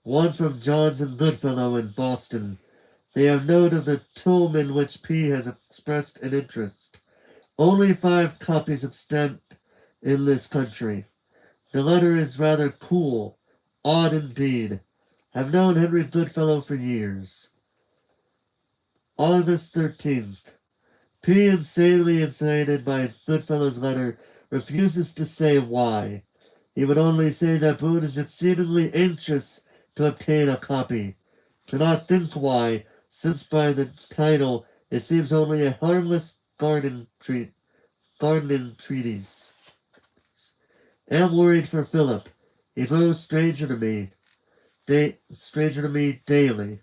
one from Johns and Goodfellow in Boston. They have note of the tome in which P has expressed an interest. Only 5 copies extant in this country. The letter is rather cool, odd indeed. Have known Henry Goodfellow for years. August 13th. P, insanely excited by Goodfellow's letter, refuses to say why. He would only say that Boone is exceedingly anxious to obtain a copy. Cannot think why, since by the title it seems only a harmless gardening treatise. Am worried for Philip. He grows stranger to me daily.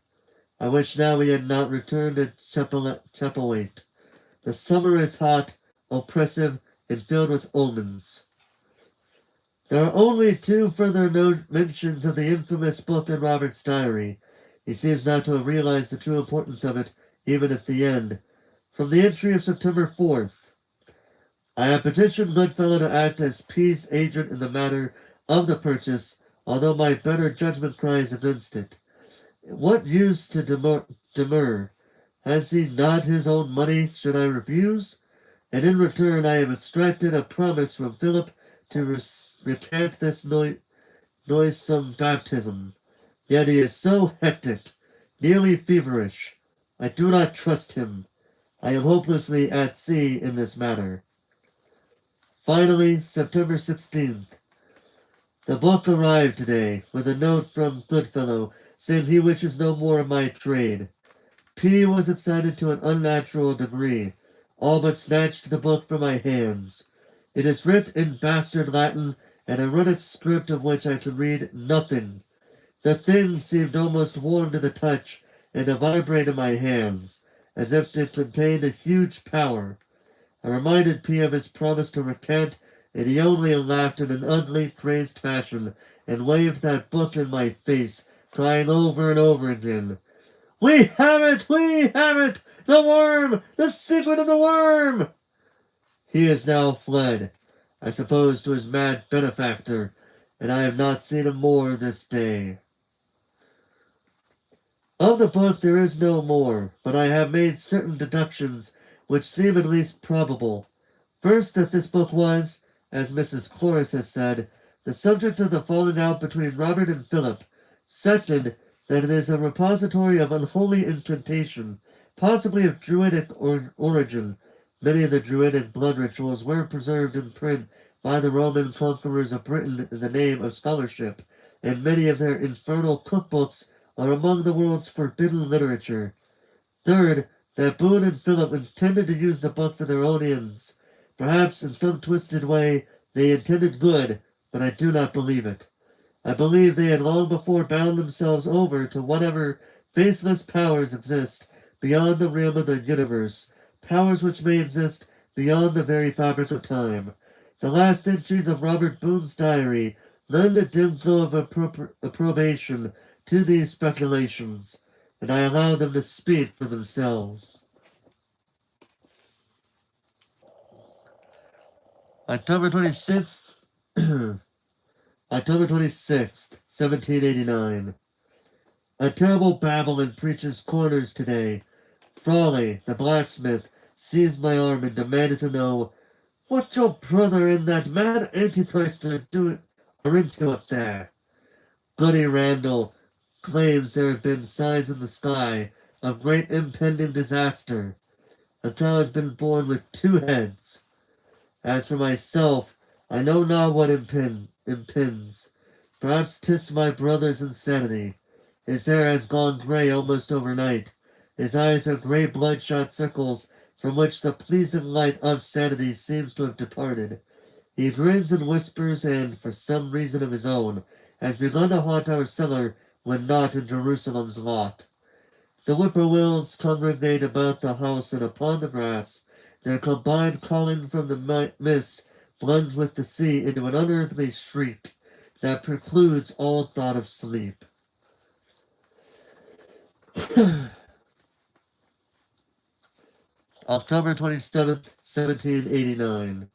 I wish now he had not returned to Chapelwaite. The summer is hot, oppressive, and filled with omens. There are only 2 further mentions of the infamous book in Robert's diary. He seems not to have realized the true importance of it, even at the end. From the entry of September 4th. I have petitioned Goodfellow to act as P's agent in the matter of the purchase, although my better judgment cries against it. What use to demur? Has he not his own money, should I refuse? And in return I have extracted a promise from Philip to recant this noisome baptism. Yet he is so hectic, nearly feverish. I do not trust him. I am hopelessly at sea in this matter. Finally, September 16th. The book arrived today, with a note from Goodfellow saying he wishes no more of my trade. P was excited to an unnatural degree, all but snatched the book from my hands. It is writ in bastard Latin, and a runic script of which I can read nothing. The thing seemed almost warm to the touch, and to vibrate in my hands, as if it contained a huge power. I reminded P of his promise to recant, and he only laughed in an ugly, crazed fashion, and waved that book in my face, crying over and over again, We have it! We have it! The worm! The secret of the worm! He is now fled, I suppose to his mad benefactor, and I have not seen him more this day. Of the book there is no more, but I have made certain deductions which seem at least probable. First, that this book was, as Mrs. Cloris has said, the subject of the falling out between Robert and Philip. Second, that it is a repository of unholy incantation, possibly of Druidic origin. Many of the Druidic blood rituals were preserved in print by the Roman conquerors of Britain in the name of scholarship, and many of their infernal cookbooks are among the world's forbidden literature. Third, that Boone and Philip intended to use the book for their own ends. Perhaps in some twisted way they intended good, but I do not believe it. I believe they had long before bound themselves over to whatever faceless powers exist beyond the rim of the universe, powers which may exist beyond the very fabric of time. The last entries of Robert Boone's diary lend a dim glow of approbation to these speculations, and I allow them to speak for themselves. October 26th, October 26th, 1789. A terrible Babylon preaches corners today. Frawley, the blacksmith, seized my arm and demanded to know what your brother and that mad Antichrist are into up there. Goody Randall claims there have been signs in the sky of great impending disaster. A cow has been born with 2 heads. As for myself, I know not what impends. Perhaps 'tis my brother's insanity. His hair has gone gray almost overnight. His eyes are gray bloodshot circles from which the pleasing light of sanity seems to have departed. He grins and whispers, and, for some reason of his own, has begun to haunt our cellar when not in Jerusalem's lot. The whippoorwills congregate about the house and upon the grass. Their combined calling from the mist blends with the sea into an unearthly shriek that precludes all thought of sleep. October 27th, 1789.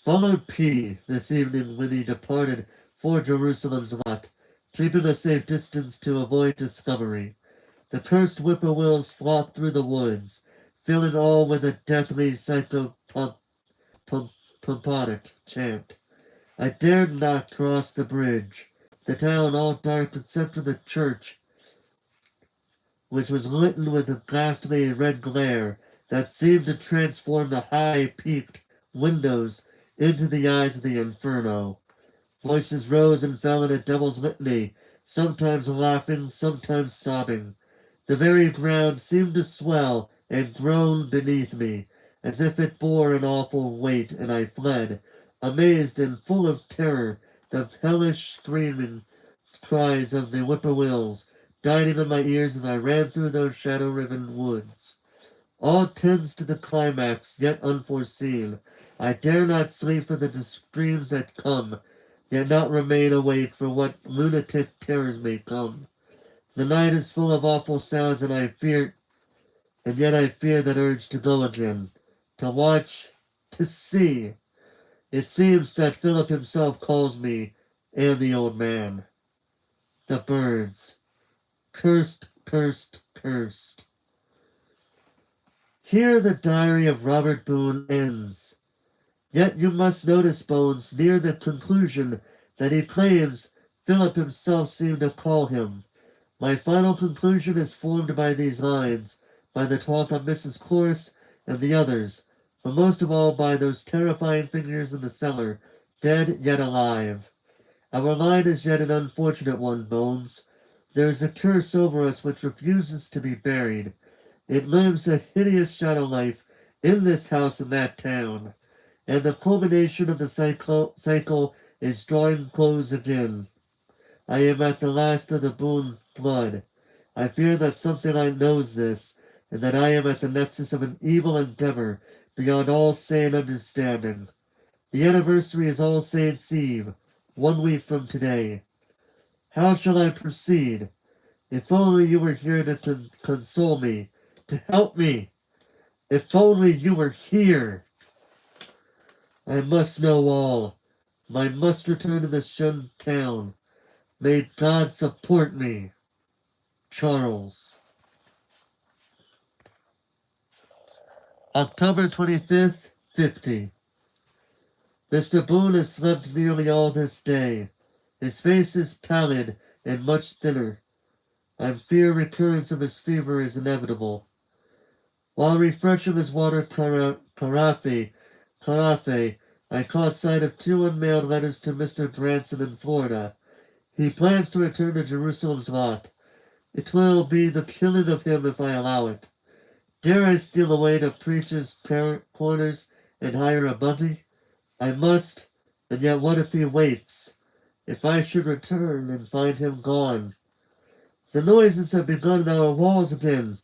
Followed P this evening when he departed for Jerusalem's lot, keeping a safe distance to avoid discovery. The cursed whippoorwills flocked through the woods, filling all with a deathly psychopompic chant. I dared not cross the bridge. The town all dark except for the church, which was lit with a ghastly red glare that seemed to transform the high-peaked windows into the eyes of the inferno. Voices rose and fell in a devil's litany, sometimes laughing, sometimes sobbing. The very ground seemed to swell and groan beneath me, as if it bore an awful weight, and I fled, amazed and full of terror, the hellish screaming cries of the whippoorwills dining in my ears as I ran through those shadow-riven woods. All tends to the climax, yet unforeseen. I dare not sleep for the dreams that come, yet not remain awake for what lunatic terrors may come. The night is full of awful sounds, and yet I fear that urge to go again, to watch, to see. It seems that Philip himself calls me, and the old man. The birds. Cursed, cursed, cursed. Here the diary of Robert Boone ends. Yet you must notice, Bones, near the conclusion, that he claims Philip himself seemed to call him. My final conclusion is formed by these lines, by the talk of Mrs. Cloris and the others, but most of all by those terrifying figures in the cellar, dead yet alive. Our line is yet an unfortunate one, Bones. There is a curse over us which refuses to be buried. It lives a hideous shadow life in this house and that town, and the culmination of the cycle is drawing close again. I am at the last of the Boone blood. I fear that something I knows this, and that I am at the nexus of an evil endeavor beyond all sane understanding. The anniversary is All Saints' Eve, 1 week from today. How shall I proceed? If only you were here to console me, to help me. If only you were here. I must know all. I must return to the shunned town. May God support me. Charles. October 25th, 50. Mr. Boone has slept nearly all this day. His face is pallid and much thinner. I fear recurrence of his fever is inevitable. While refreshing his water carafe, I caught sight of 2 unmailed letters to Mr. Branson in Florida. He plans to return to Jerusalem's lot. It will be the killing of him if I allow it. Dare I steal away to Preacher's quarters and hire a buggy? I must, and yet what if he wakes? If I should return and find him gone? The noises have begun in our walls again.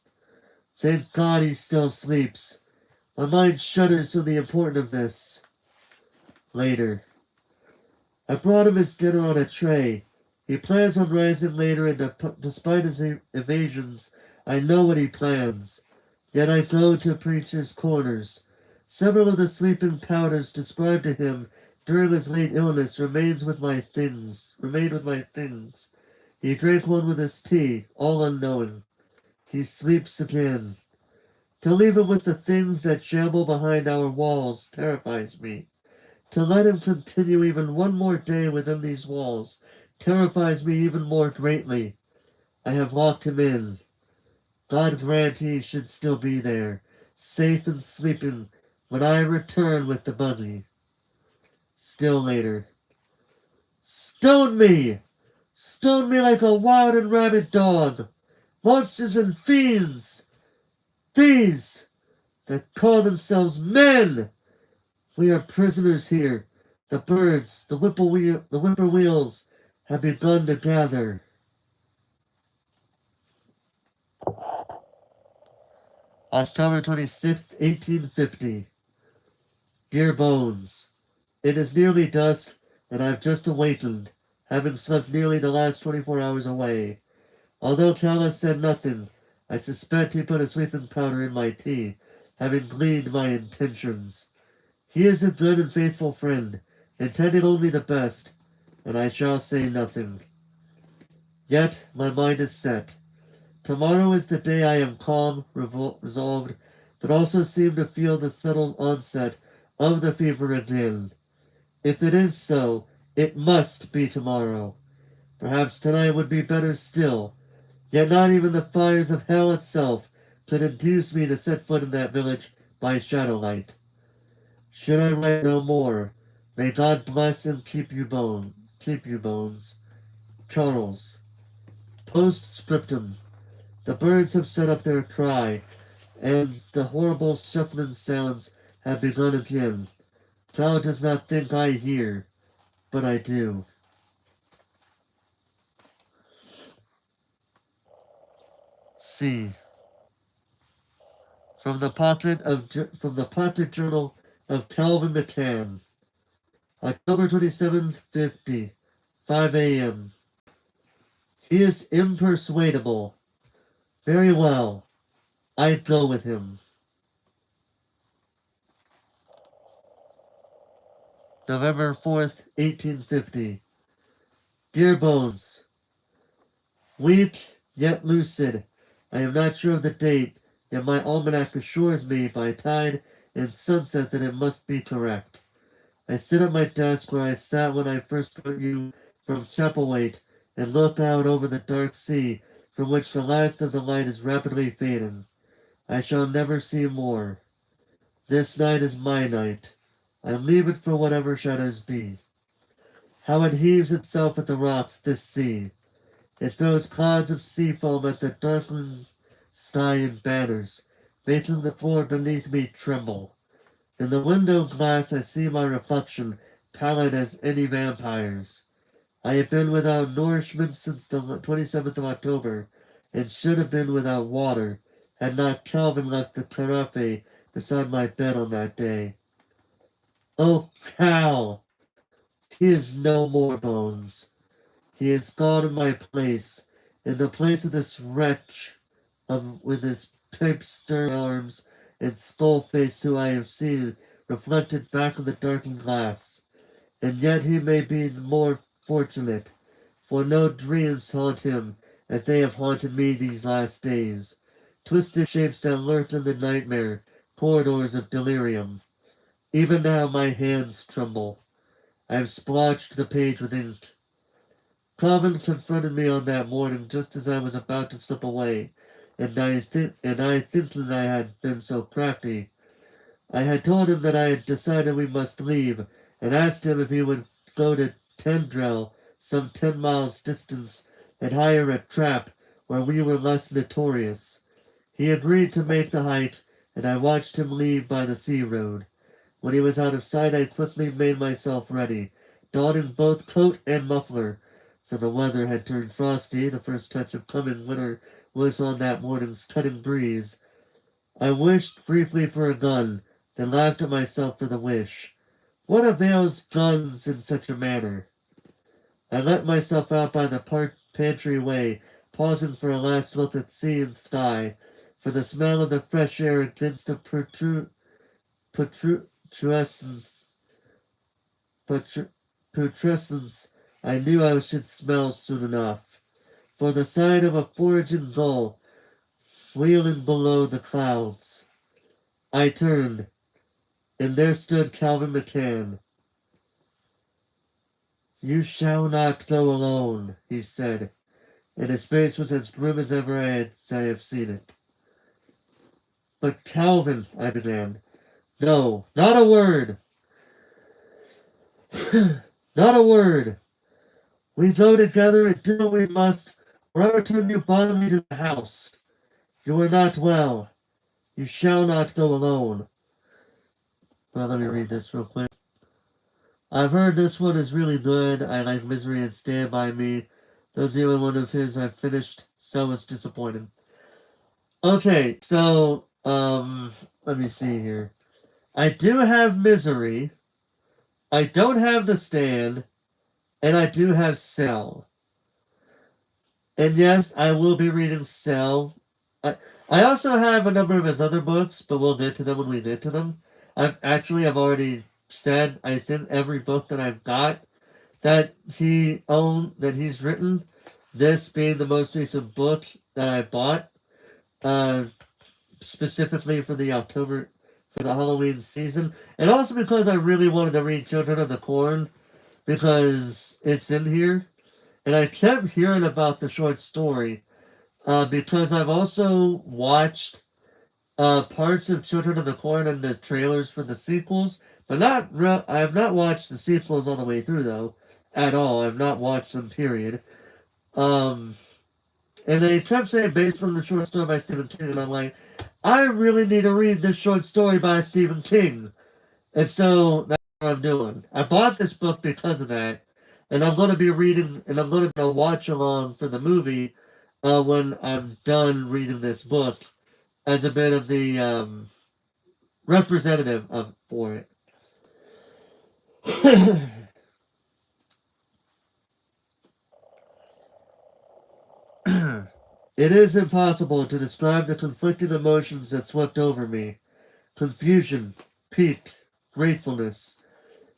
Thank God he still sleeps. My mind shudders to the importance of this. Later. I brought him his dinner on a tray. He plans on rising later, and despite his evasions, I know what he plans. Yet I go to Preacher's quarters. Several of the sleeping powders described to him during his late illness remained with my things. He drank one with his tea, all unknowing. He sleeps again. To leave him with the things that shamble behind our walls terrifies me. To let him continue even one more day within these walls terrifies me even more greatly. I have locked him in. God grant he should still be there, safe and sleeping when I return with the buggy. Still later. Stone me! Stone me like a wild and rabid dog! Monsters and fiends! These that call themselves men! We are prisoners here. The birds, the whippoorwills have begun to gather. October 26th, 1850. Dear Bones, it is nearly dusk, and I've just awakened, having slept nearly the last 24 hours away. Although Cal has said nothing, I suspect he put a sleeping powder in my tea, having gleaned my intentions. He is a good and faithful friend, intending only the best, and I shall say nothing. Yet my mind is set. Tomorrow is the day I am calm, resolved, but also seem to feel the subtle onset of the fever again. If it is so, it must be tomorrow. Perhaps tonight would be better still, yet not even the fires of hell itself could induce me to set foot in that village by shadowlight. Should I write no more, may God bless and keep you, Bones. Charles. Postscriptum. The birds have set up their cry, and the horrible shuffling sounds have begun again. Cal does not think I hear, but I do. C. From the pocket journal of Calvin McCann, October 27th, 50, 5 a.m. He is impersuadable. Very well, I go with him. November 4th, 1850. Dear Bones, weak yet lucid. I am not sure of the date, yet my almanac assures me by tide and sunset that it must be correct. I sit at my desk where I sat when I first wrote you from Chapelwaite and look out over the dark sea from which the last of the light is rapidly fading. I shall never see more. This night is my night. I leave it for whatever shadows be. How it heaves itself at the rocks, this sea! It throws clouds of sea foam at the darkling sky in banners, making the floor beneath me tremble. In the window glass I see my reflection, pallid as any vampire's. I have been without nourishment since the 27th of October, and should have been without water, had not Calvin left the carafe beside my bed on that day. Oh, Cal! He is no more, Bones. He is gone in my place, in the place of this wretch with his pipe-stirred arms and skull face who I have seen reflected back in the darkened glass. And yet he may be more fortunate, for no dreams haunt him as they have haunted me these last days. Twisted shapes that lurk in the nightmare corridors of delirium. Even now my hands tremble. I have splotched the page with ink. Calvin confronted me on that morning just as I was about to slip away, and I thinking I had been so crafty. I had told him that I had decided we must leave, and asked him if he would go to Tendrell, some 10 miles distance, and hire a trap where we were less notorious. He agreed to make the hike, and I watched him leave by the sea road. When he was out of sight, I quickly made myself ready, donning both coat and muffler, for the weather had turned frosty. The first touch of coming winter was on that morning's cutting breeze. I wished briefly for a gun, then laughed at myself for the wish. What avails guns in such a manner? I let myself out by the pantry way, pausing for a last look at sea and sky, for the smell of the fresh air against the putrescence, putrescence I knew I should smell soon enough, for the sight of a foraging gull wheeling below the clouds. I turned, and there stood Calvin McCann. You shall not go alone, he said, and his face was as grim as ever I have seen it. But Calvin, I began. No, not a word. Not a word. We go together and do what we must, or I return you bodily to the house. You are not well. You shall not go alone. Well, let me read this real quick. I've heard this one is really good. I like Misery and Stand By Me. Those are the only one of his I've finished, so was disappointed. Okay, so, let me see here. I do have Misery. I don't have The Stand. And I do have Cell. And yes, I will be reading Cell. I also have a number of his other books, but we'll get to them when we get to them. I've already said, I think every book that I've got that he's written, this being the most recent book that I bought, uh, specifically for the Halloween season, and also because I really wanted to read Children of the Corn, because it's in here, and I kept hearing about the short story, because I've also watched parts of Children of the Corn and the trailers for the sequels, but I have not watched the sequels all the way through though, at all. I've not watched them. Period. Um, and they kept saying based on the short story by Stephen King, and I'm like, I really need to read this short story by Stephen King, and so that's what I'm doing. I bought this book because of that, and I'm going to be reading, and I'm going to go watch along for the movie when I'm done reading this book as a bit of the representative of for it. It is impossible to describe the conflicting emotions that swept over me. Confusion, pique, gratefulness.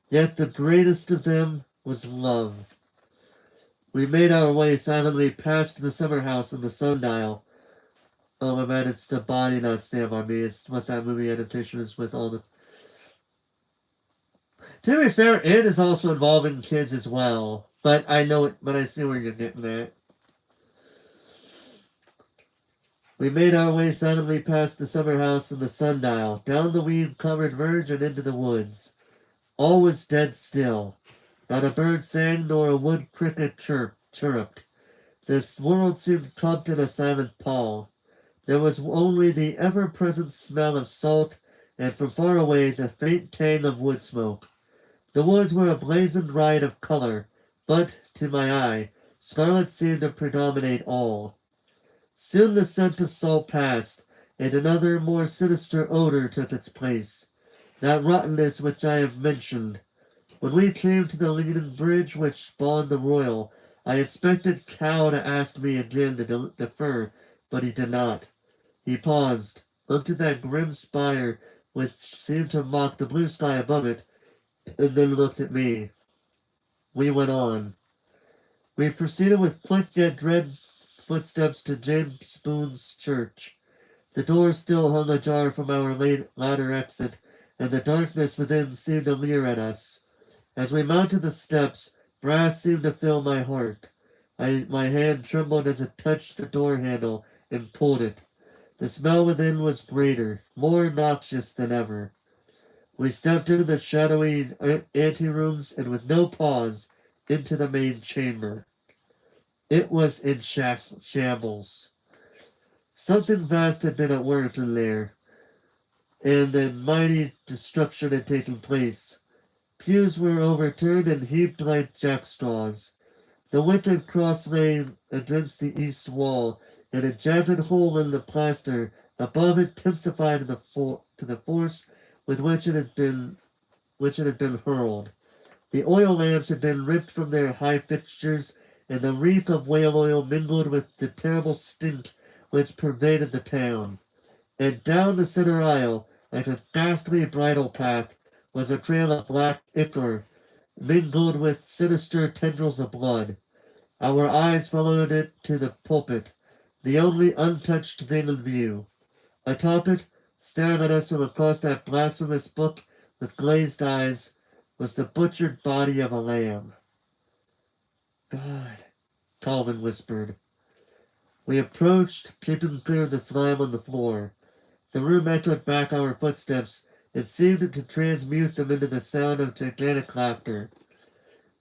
Yet the greatest of them was love. We made our way silently past the summer house and the sundial. Oh my man, it's the body not stand by me. It's what that movie adaptation is with all the. To be fair, it is also involving kids as well. But I know it. But I see where you're getting at. We made our way silently past the summer house and the sundial, down the weed-covered verge and into the woods. All was dead still. Not a bird sang, nor a wood cricket chirruped. This world seemed clumped in a silent pall. There was only the ever-present smell of salt, and from far away the faint tang of wood smoke. The woods were a blazoned riot of color, but, to my eye, scarlet seemed to predominate all. Soon the scent of salt passed, and another more sinister odor took its place. That rottenness which I have mentioned. When we came to the leaning bridge which spawned the Royal, I expected Cal to ask me again to defer, but he did not. He paused, looked at that grim spire which seemed to mock the blue sky above it, and then looked at me. We went on. We proceeded with quick yet dread footsteps to James Boone's church. The door still hung ajar from our ladder exit, and the darkness within seemed to leer at us. As we mounted the steps, brass seemed to fill my heart. My hand trembled as it touched the door handle and pulled it. The smell within was greater, more noxious than ever. We stepped into the shadowy anterooms and with no pause into the main chamber. It was in shambles. Something vast had been at work in there, and a mighty destruction had taken place. Pews were overturned and heaped like jackstraws. The wicket cross lay against the east wall, and a jagged hole in the plaster above it testified to the force with which it had been hurled. The oil lamps had been ripped from their high fixtures, and the reek of whale oil mingled with the terrible stink which pervaded the town. And down the center aisle, like a ghastly bridle path, was a trail of black ichor, mingled with sinister tendrils of blood. Our eyes followed it to the pulpit, the only untouched thing in view. Atop it, staring at us from across that blasphemous book with glazed eyes, was the butchered body of a lamb. God, Calvin whispered. We approached, keeping clear of the slime on the floor. The room echoed back our footsteps and seemed to transmute them into the sound of gigantic laughter.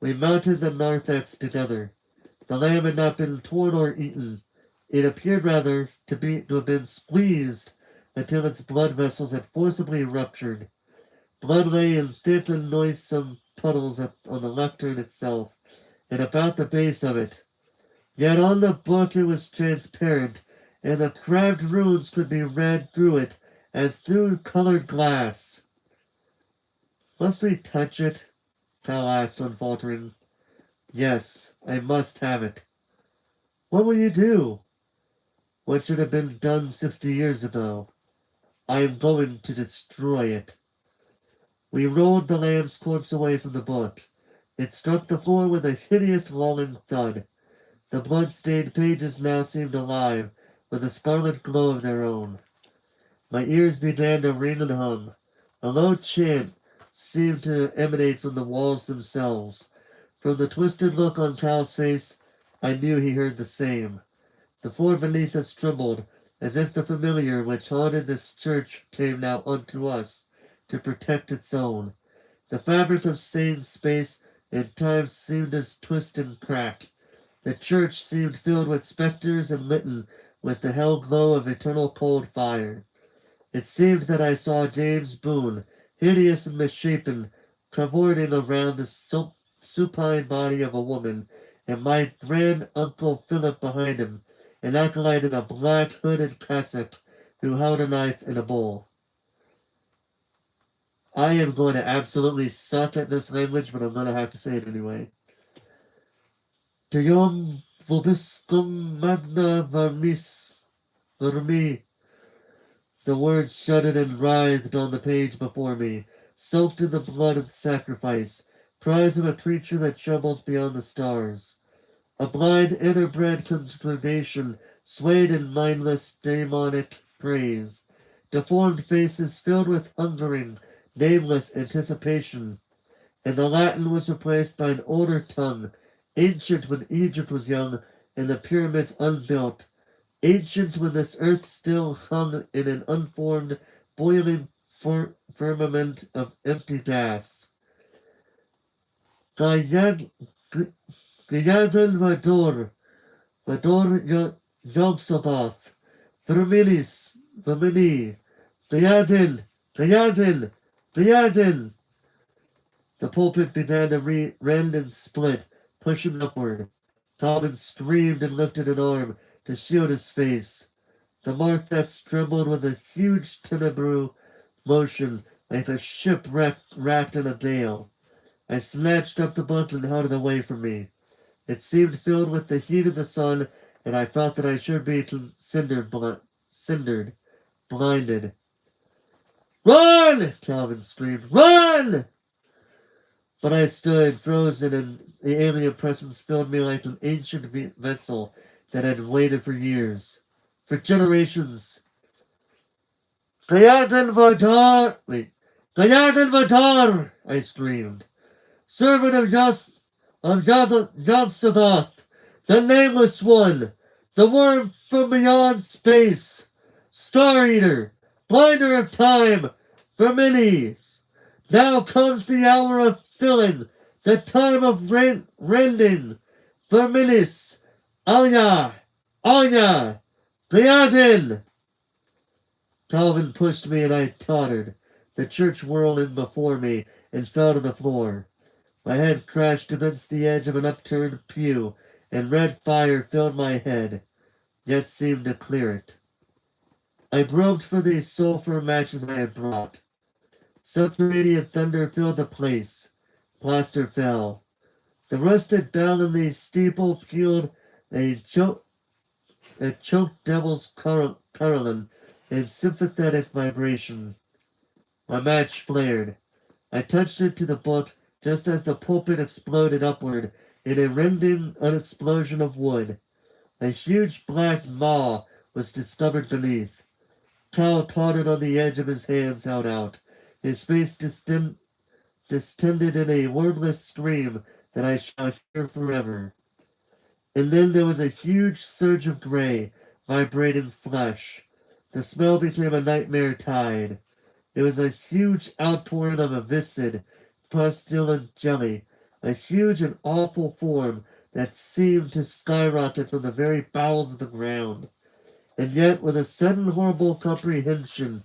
We mounted the narthex together. The lamb had not been torn or eaten. It appeared rather to have been squeezed until its blood vessels had forcibly ruptured. Blood lay in thick and noisome puddles on the lectern itself, and about the base of it. Yet on the book it was transparent, and the crabbed runes could be read through it as through colored glass. Must we touch it? Cal asked, unfaltering. Yes, I must have it. What will you do? What should have been done 60 years ago? I am going to destroy it. We rolled the lamb's corpse away from the book. It struck the floor with a hideous lolling thud. The blood-stained pages now seemed alive, with a scarlet glow of their own. My ears began to ring and hum. A low chant seemed to emanate from the walls themselves. From the twisted look on Cal's face, I knew he heard the same. The floor beneath us trembled, as if the familiar which haunted this church came now unto us, to protect its own. The fabric of sane space and time seemed to twist and crack. The church seemed filled with specters and litten with the hell glow of eternal cold fire. It seemed that I saw James Boone, hideous and misshapen, cavorting around the supine body of a woman, and my grand uncle Philip behind him, an acolyte in a black hooded cassock, who held a knife in a bowl. I am going to absolutely suck at this language, but I'm going to have to say it anyway. Deum vobiscum magna vermi. The words shuddered and writhed on the page before me, soaked in the blood of sacrifice, prize of a creature that troubles beyond the stars. A blind, interbred congregation swayed in mindless, demonic praise. Deformed faces filled with hungering, nameless anticipation. And the Latin was replaced by an older tongue, ancient when Egypt was young and the pyramids unbuilt, ancient when this earth still hung in an unformed, boiling firmament of empty gas. Gayadel Vador Yogsobath, Vermini, Gayadel. The pulpit began to rend and split, pushing upward. Calvin screamed and lifted an arm to shield his face. The narthex trembled with a huge tenebrew motion, like a ship racked in a gale. I snatched up the book and held it away from me. It seemed filled with the heat of the sun, and I felt that I should be cindered, blinded. Run! Calvin screamed. Run! But I stood frozen, and the alien presence filled me like an ancient vessel that had waited for years, for generations. Gayadan Vadar! I screamed. Servant of Yog-Sothoth, the Nameless One, the worm from beyond space, Star Eater, blinder of time, Verminis. Now comes the hour of filling, the time of rending. Verminis, Anya, Gliadin. Calvin pushed me and I tottered. The church whirled in before me and fell to the floor. My head crashed against the edge of an upturned pew, and red fire filled my head, yet seemed to clear it. I groped for the sulfur matches I had brought. Subterranean thunder filled the place. Plaster fell. The rusted bell in the steeple pealed a choked devil's carillon in sympathetic vibration. My match flared. I touched it to the book just as the pulpit exploded upward in a rending explosion of wood. A huge black maw was discovered beneath. Cal tottered on the edge of his hands held out, his face distended in a wordless scream that I shall hear forever. And then there was a huge surge of gray, vibrating flesh. The smell became a nightmare tide. It was a huge outpouring of a viscid, pustulent jelly, a huge and awful form that seemed to skyrocket from the very bowels of the ground. And yet, with a sudden horrible comprehension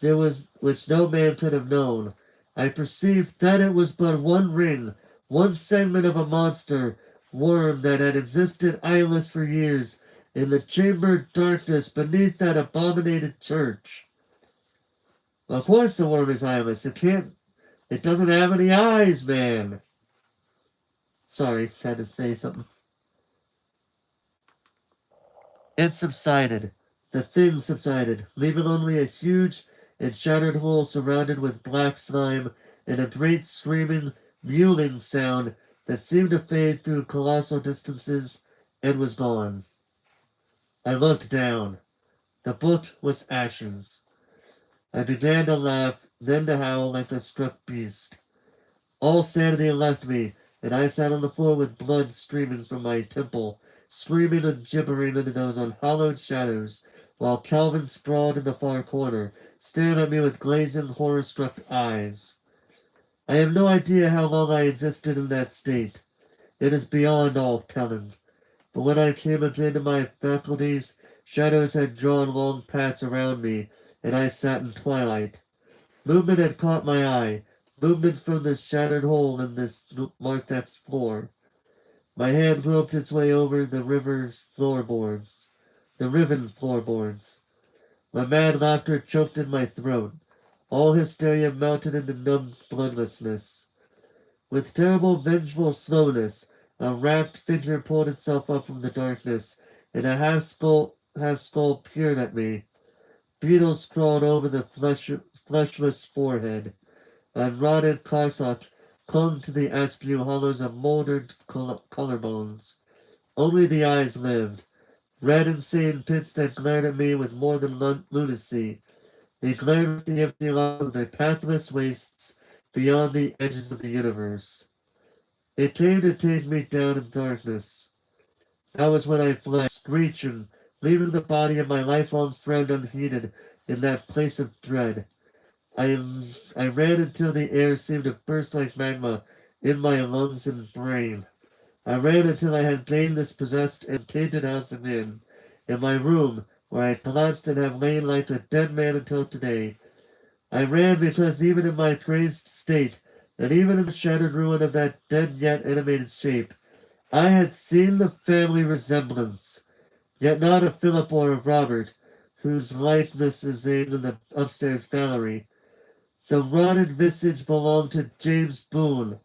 there was which no man could have known, I perceived that it was but one ring, one segment of a monster worm that had existed eyeless for years in the chambered darkness beneath that abominated church. Of course the worm is eyeless. It doesn't have any eyes, man. Sorry, had to say something. It subsided. The thing subsided, leaving only a huge and shattered hole surrounded with black slime and a great screaming, mewling sound that seemed to fade through colossal distances and was gone. I looked down. The book was ashes. I began to laugh, then to howl like a struck beast. All sanity left me, and I sat on the floor with blood streaming from my temple, screaming and gibbering into those unhallowed shadows, while Calvin sprawled in the far corner, staring at me with glazing, horror-struck eyes. I have no idea how long I existed in that state. It is beyond all telling. But when I came again to my faculties, shadows had drawn long paths around me, and I sat in twilight. Movement had caught my eye, movement from the shattered hole in this narthex floor. My hand groped its way over the riven floorboards. My mad laughter choked in my throat. All hysteria melted into numb bloodlessness. With terrible vengeful slowness, a wrapped figure pulled itself up from the darkness, and a half skull peered at me. Beetles crawled over the fleshless forehead. A rotted cassock clung to the askew hollows of mouldered collarbones. Only the eyes lived. Red insane pits that glared at me with more than lunacy. They glared with the empty light of their pathless wastes beyond the edges of the universe. It came to take me down in darkness. That was when I fled, screeching, leaving the body of my lifelong friend unheeded in that place of dread. I ran until the air seemed to burst like magma in my lungs and brain. I ran until I had gained this possessed and tainted house again. In my room, where I collapsed and have lain like a dead man until today. I ran because even in my crazed state, and even in the shattered ruin of that dead yet animated shape, I had seen the family resemblance, yet not of Philip or of Robert, whose likeness is in the upstairs gallery. The rotted visage belonged to James Boone,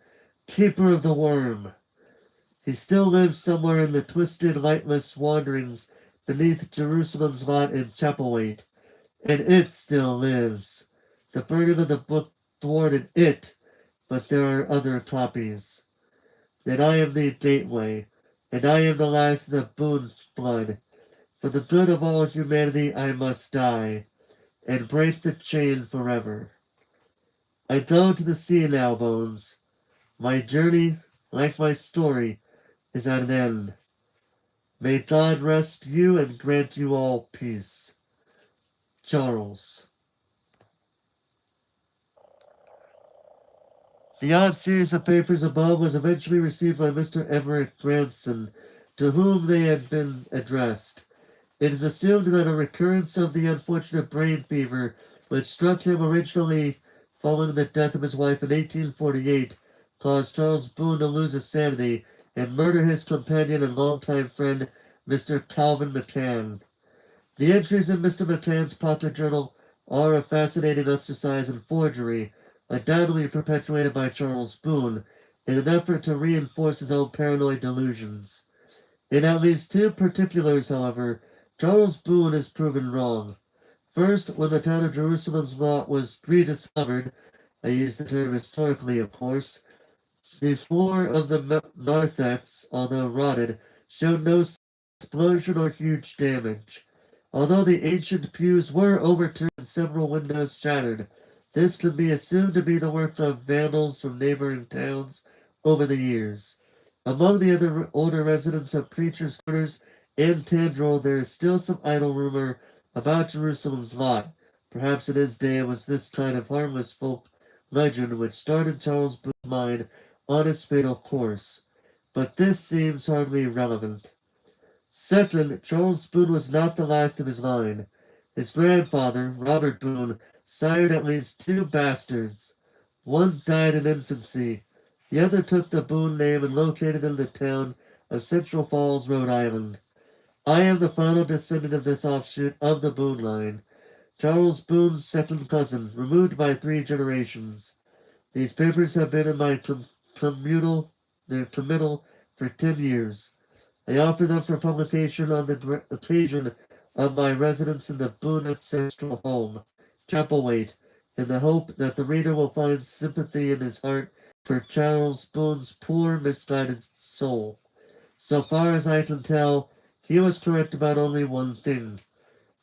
keeper of the worm. He still lives somewhere in the twisted, lightless wanderings beneath Jerusalem's lot in Chapelwaite, and it still lives. The burning of the book thwarted it, but there are other copies. Then I am the gateway, and I am the last of the Boone blood. For the good of all humanity I must die, and break the chain forever. I go to the sea now, Bones. My journey, like my story, is at an end. May God rest you and grant you all peace. Charles. The odd series of papers above was eventually received by Mr. Everett Granson, to whom they had been addressed. It is assumed that a recurrence of the unfortunate brain fever, which struck him originally following the death of his wife in 1848, caused Charles Boone to lose his sanity and murder his companion and longtime friend, Mr. Calvin McCann. The entries in Mr. McCann's pocket journal are a fascinating exercise in forgery, undoubtedly perpetuated by Charles Boone, in an effort to reinforce his own paranoid delusions. In at least two particulars, however, Charles Boone is proven wrong. First, when the town of Jerusalem's lot was rediscovered, I use the term historically, of course, the floor of the narthex, although rotted, showed no explosion or huge damage. Although the ancient pews were overturned and several windows shattered, this could be assumed to be the work of vandals from neighboring towns over the years. Among the other older residents of Preacher's Quarters and Tandrel, there is still some idle rumor about Jerusalem's lot. Perhaps in his day it was this kind of harmless folk legend which started Charles Boone's mind on its fatal course. But this seems hardly relevant. Second, Charles Boone was not the last of his line. His grandfather, Robert Boone, sired at least two bastards. One died in infancy. The other took the Boone name and located in the town of Central Falls, Rhode Island. I am the final descendant of this offshoot of the Boone line. Charles Boone's second cousin, removed by 3 generations. These papers have been in my committal for 10 years. I offer them for publication on the occasion of my residence in the Boone ancestral home, Chapelwaite, in the hope that the reader will find sympathy in his heart for Charles Boone's poor, misguided soul. So far as I can tell, he was correct about only one thing.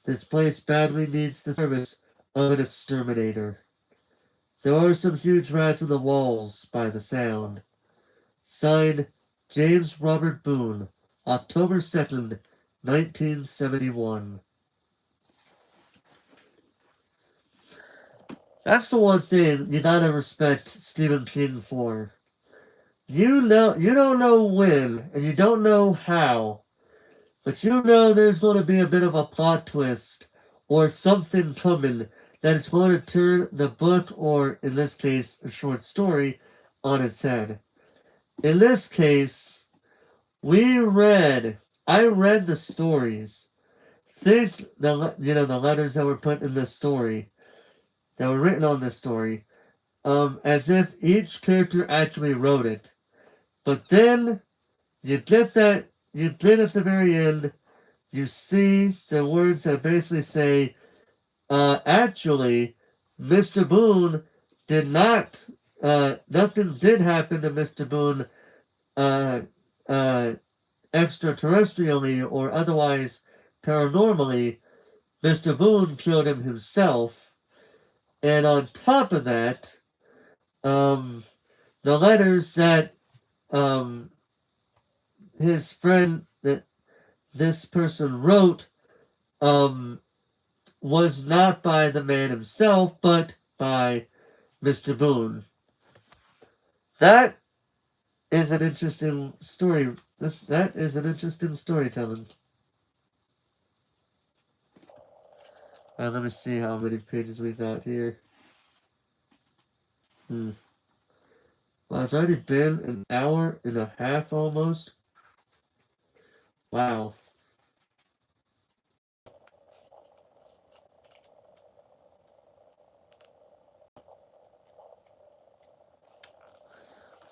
This place badly needs the service of an exterminator. There are some huge rats in the walls, by the sound. Signed, James Robert Boone, October 2nd, 1971. That's the one thing you gotta respect Stephen King for. You don't know when, and you don't know how, but you know there's going to be a bit of a plot twist or something coming that is going to turn the book, or in this case, a short story, on its head. In this case, I read the stories. Think the letters that were put in the story, that were written on the story, as if each character actually wrote it. But then you get at the very end, you see the words that basically say, actually, Mr. Boone did not, nothing did happen to Mr. Boone, extraterrestrially or otherwise paranormally. Mr. Boone killed him himself. And on top of that, the letters that his friend, that this person wrote, was not by the man himself, but by Mr. Boone. That is an interesting story. That is an interesting storytelling. Let me see how many pages we got here. Well, it's already been an hour and a half almost. Wow.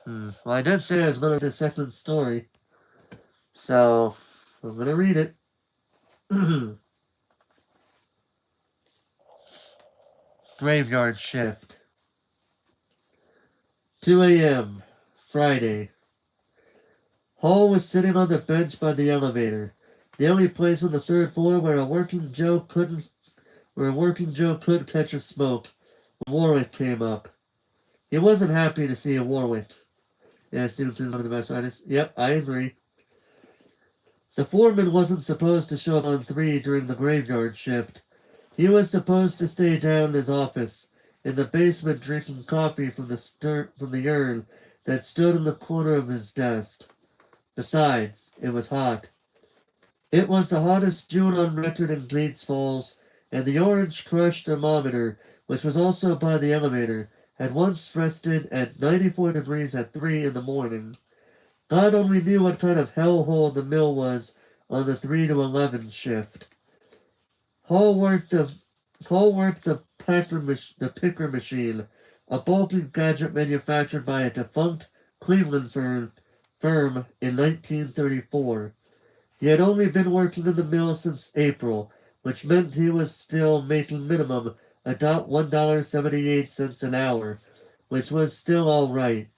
Well, I did say I was going to read the second story, so I'm going to read it. Graveyard shift. 2 a.m. Friday. Hall was sitting on the bench by the elevator, the only place on the 3rd floor where a working Joe could catch a smoke. Warwick came up. He wasn't happy to see a Warwick. Yeah, Stephen King's one of the best writers. Yep, I agree. The foreman wasn't supposed to show up on 3 during the graveyard shift. He was supposed to stay down in his office, in the basement, drinking coffee from the urn that stood in the corner of his desk. Besides, it was hot. It was the hottest June on record in Glades Falls, and the Orange Crush thermometer, which was also by the elevator, had once rested at 94 degrees at 3 in the morning. God only knew what kind of hellhole the mill was on the 3 to 11 shift. Hall worked the picker machine, a bulky gadget manufactured by a defunct Cleveland firm in 1934. He had only been working in the mill since April, which meant he was still making minimum $1.78 an hour, which was still all right.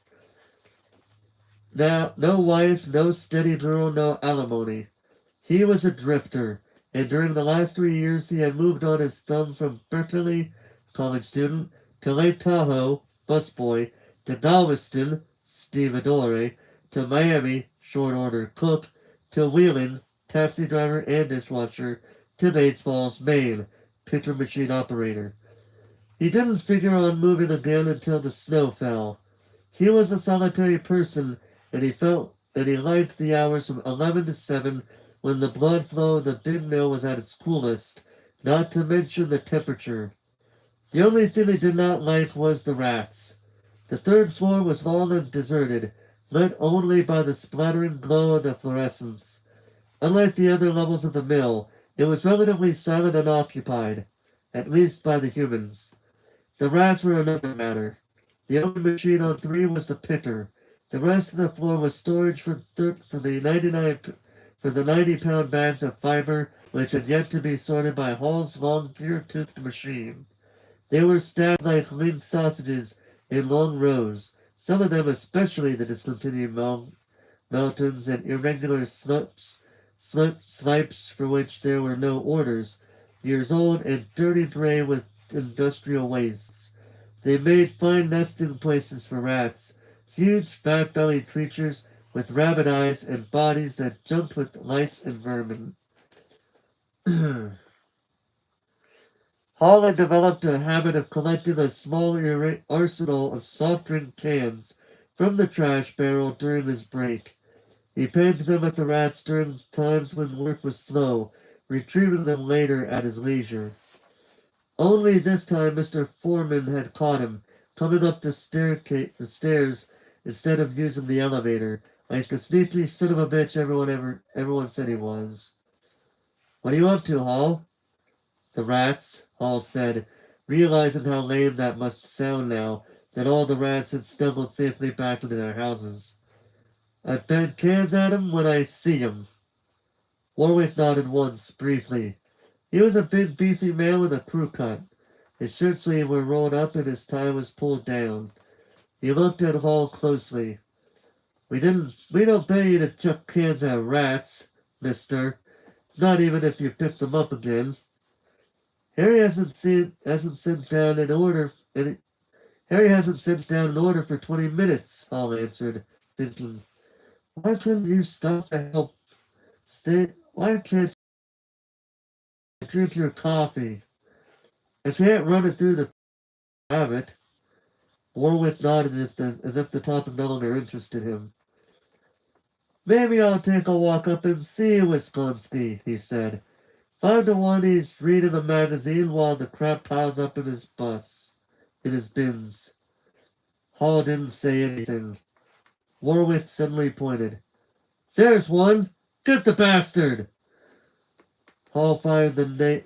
Now, no wife, no steady girl, no alimony. He was a drifter, and during the last 3 years he had moved on his thumb from Berkeley, college student, to Lake Tahoe, busboy, to Galveston, stevedore, to Miami, short order cook, to Wheeling, taxi driver and dishwasher, Tim Falls, Maine, picker machine operator. He didn't figure on moving again until the snow fell. He was a solitary person, and he liked the hours from 11 to 7 when the blood flow of the big mill was at its coolest, not to mention the temperature. The only thing he did not like was the rats. The third floor was long and deserted, lit only by the splattering glow of the fluorescents. Unlike the other levels of the mill, it was relatively silent and occupied, at least by the humans. The rats were another matter. The only machine on 3 was the picker. The rest of the floor was storage for the 90-pound bags of fiber which had yet to be sorted by Hall's long gear-toothed machine. They were stacked like lean sausages in long rows, some of them, especially the discontinued mountains and irregular slipes for which there were no orders, years old and dirty gray with industrial wastes. They made fine nesting places for rats, huge fat-bellied creatures with rabbit eyes and bodies that jumped with lice and vermin. Hall had developed a habit of collecting a small arsenal of soft drink cans from the trash barrel during his break. He pinned them at the rats during times when work was slow, retrieving them later at his leisure. Only this time Mr. Foreman had caught him, coming up the stairs instead of using the elevator, like the sneaky son of a bitch everyone said he was. "What are you up to, Hall?" "The rats," Hall said, realizing how lame that must sound now that all the rats had snuggled safely back into their houses. "I bang cans at 'em when I see 'em." Warwick nodded once, briefly. He was a big, beefy man with a crew cut. His shirt sleeves were rolled up and his tie was pulled down. He looked at Hall closely. We don't pay you to chuck cans at rats, mister. Not even if you pick them up again. Harry hasn't sent down an order for 20 minutes, Hall answered, thinking, why couldn't you stop to help why can't you drink your coffee? I can't run it through the habit. Warwick nodded as if the topic no longer interested him. Maybe I'll take a walk up and see Wisconsin, he said. 5 to 1 he's reading a magazine while the crap piles up in his bins. Hall didn't say anything. Warwick suddenly pointed. There's one! Get the bastard! Hall fired the net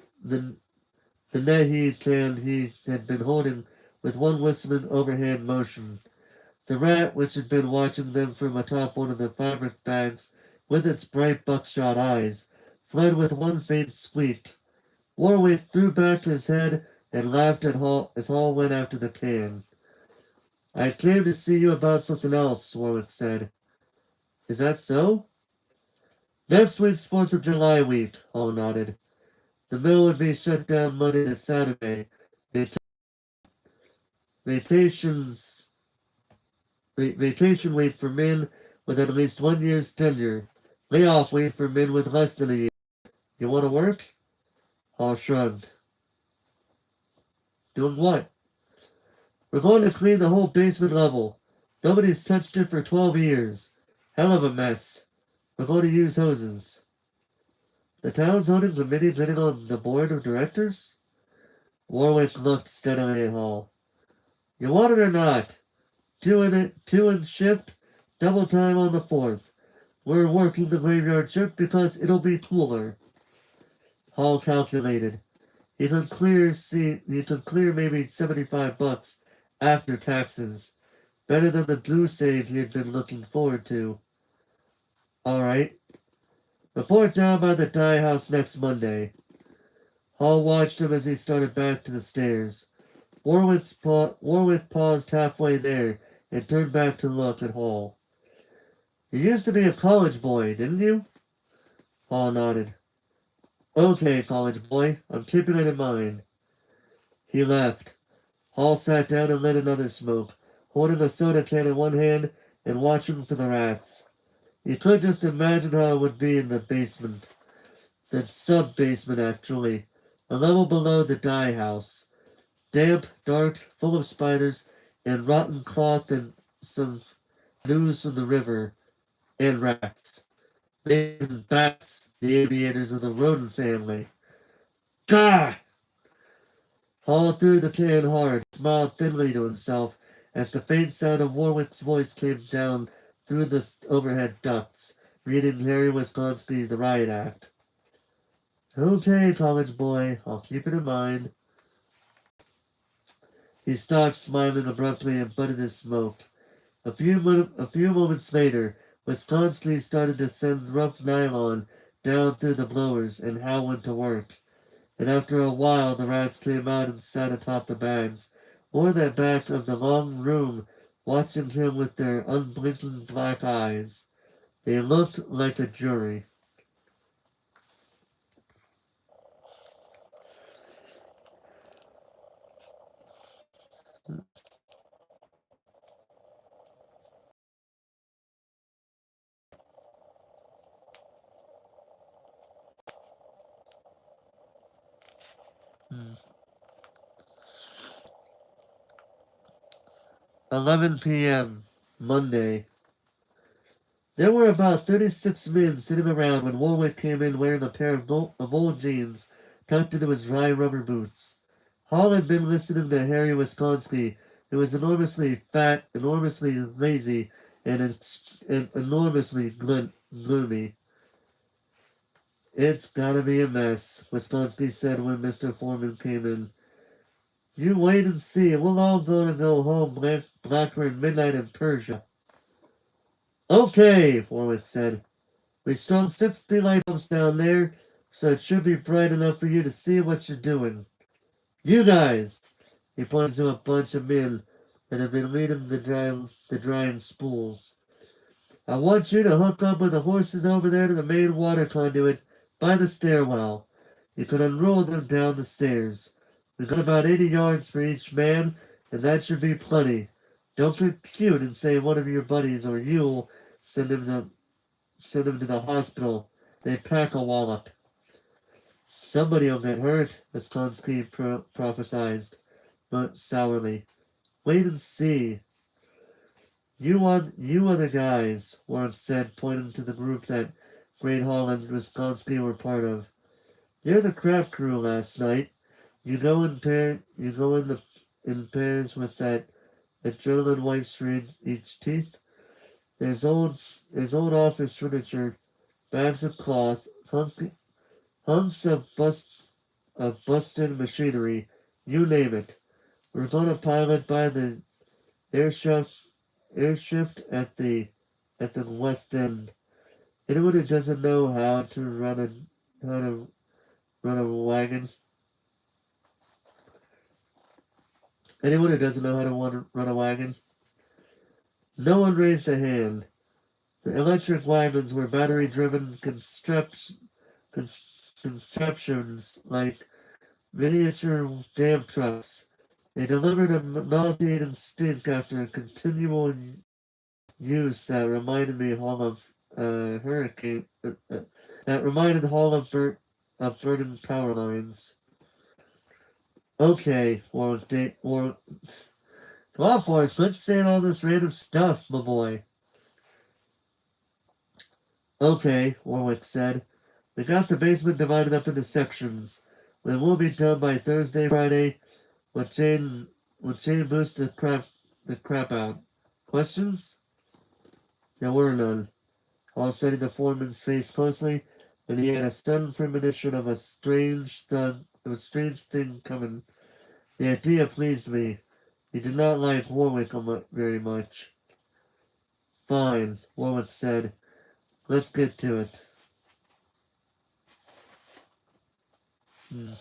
he had been holding with one whistling overhand motion. The rat, which had been watching them from atop one of the fabric bags with its bright buckshot eyes, fled with one faint squeak. Warwick threw back his head and laughed at Hall as Hall went after the can. I came to see you about something else, Warwick said. Is that so? Next week's 4th of July week, Hall nodded. The mill would be shut down Monday to Saturday. Vacation week for men with at least 1 year's tenure. Layoff week for men with less than a year. You want to work? Hall shrugged. Doing what? We're going to clean the whole basement level. Nobody's touched it for 12 years. Hell of a mess. We're going to use hoses. The town zoning committee getting on the board of directors? Warwick looked steadily at Hall. You want it or not? 2 in shift, double time on the 4th. We're working the graveyard shift because it'll be cooler. Hall calculated. He could clear maybe $75 after taxes. Better than the goose egg he had been looking forward to. All right. Report down by the dye house next Monday. Hall watched him as he started back to the stairs. Warwick paused halfway there and turned back to look at Hall. You used to be a college boy, didn't you? Hall nodded. Okay, college boy, I'm keeping it in mind. He left. Hall sat down and lit another smoke, holding a soda can in one hand and watching for the rats. He could just imagine how it would be in the basement. The sub-basement, actually. A level below the dye house. Damp, dark, full of spiders, and rotten cloth and some news from the river, and rats. Maybe even bats, the aviators of the rodent family. Gah! Hall threw the can hard, smiled thinly to himself as the faint sound of Warwick's voice came down through the overhead ducts, reading Harry Wisconski the riot act. Okay, college boy, I'll keep it in mind. He stopped, smiling abruptly, and butted his smoke. A few moments later, Wisconsin started to send rough nylon down through the blowers, and Hal went to work. And after a while, the rats came out and sat atop the bags, or the back of the long room, watching him with their unblinking black eyes. They looked like a jury. Hmm. 11 p.m. Monday. There were about 36 men sitting around when Warwick came in wearing a pair of old jeans tucked into his dry rubber boots. Hall had been listening to Harry Wisconski, who was enormously fat, enormously lazy, and enormously gloomy. It's gotta be a mess, Wisconski said when Mr. Foreman came in. You wait and see, we're all gonna go home blacker than midnight in Persia. Okay, Warwick said. We strung 60 light bulbs down there, so it should be bright enough for you to see what you're doing. You guys! He pointed to a bunch of men that had been leading the drying spools. I want you to hook up with the horses over there to the main water conduit by the stairwell. You can unroll them down the stairs. We've got about 80 yards for each man, and that should be plenty. Don't get cute and say one of your buddies or you'll send him to the hospital. They pack a wallop. Somebody'll get hurt, Wisconsin prophesied, but sourly. Wait and see. You other guys, Warren said, pointing to the group that Great Hall and Wisconsin were part of. You're the crap crew last night. You go in pairs with that adrenaline wipes for each teeth. There's old office furniture, bags of cloth, hunks of busted machinery, you name it. We're gonna pilot by the airship airship at the west end. Anyone who doesn't know how to run a wagon, anyone who doesn't know how to run a wagon, no one raised a hand. The electric wagons were battery-driven contraptions like miniature damp trucks. They delivered a nauseating stink after a continual use that reminded me all of hurricane. That reminded Hall of burning power lines. Okay, Warwick. Come on, Forrest, quit saying all this random stuff, my boy. Okay, Warwick said. We got the basement divided up into sections. We will be done by Thursday, Friday. With Jane boost the crap out. Questions? There were none. Hall studied the foreman's face closely, and he had a sudden premonition of a strange thing coming. The idea pleased me. He did not like Warwick very much. Fine, Warwick said. Let's get to it. Hmm.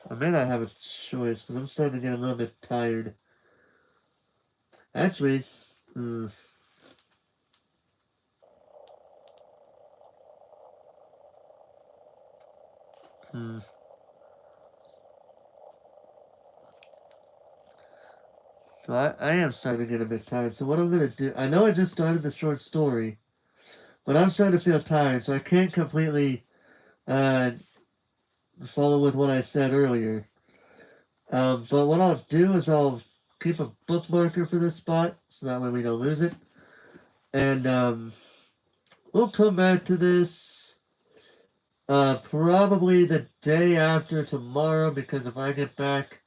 I may not have a choice because I'm starting to get a little bit tired. Actually, hmm. Hmm. So I am starting to get a bit tired. So what I'm going to do, I know I just started the short story, but I'm starting to feel tired, so I can't completely uh, follow with what I said earlier. But what I'll do is I'll keep a bookmarker for this spot, so that way we don't lose it. And we'll come back to this probably the day after tomorrow, because if I get back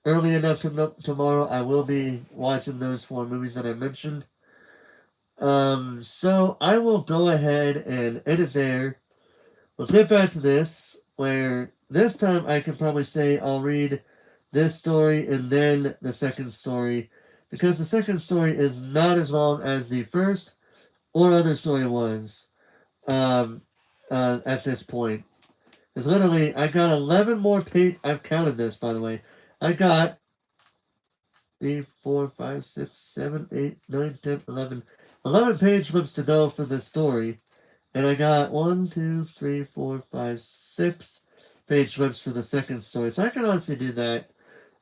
early enough tomorrow, I will be watching those 4 movies that I mentioned. So I will go ahead and edit there. We'll get back to this, where this time I can probably say I'll read this story and then the second story, because the second story is not as long as the first or other story was at this point. Because literally, I got 11 more page. I've counted this, by the way. I got 3, 4, 5, 6, 7, 8, 9, 10, 11. 11 page flips to go for this story. And I got 1, 2, 3, 4, 5, 6 page flips for the second story. So I can honestly do that.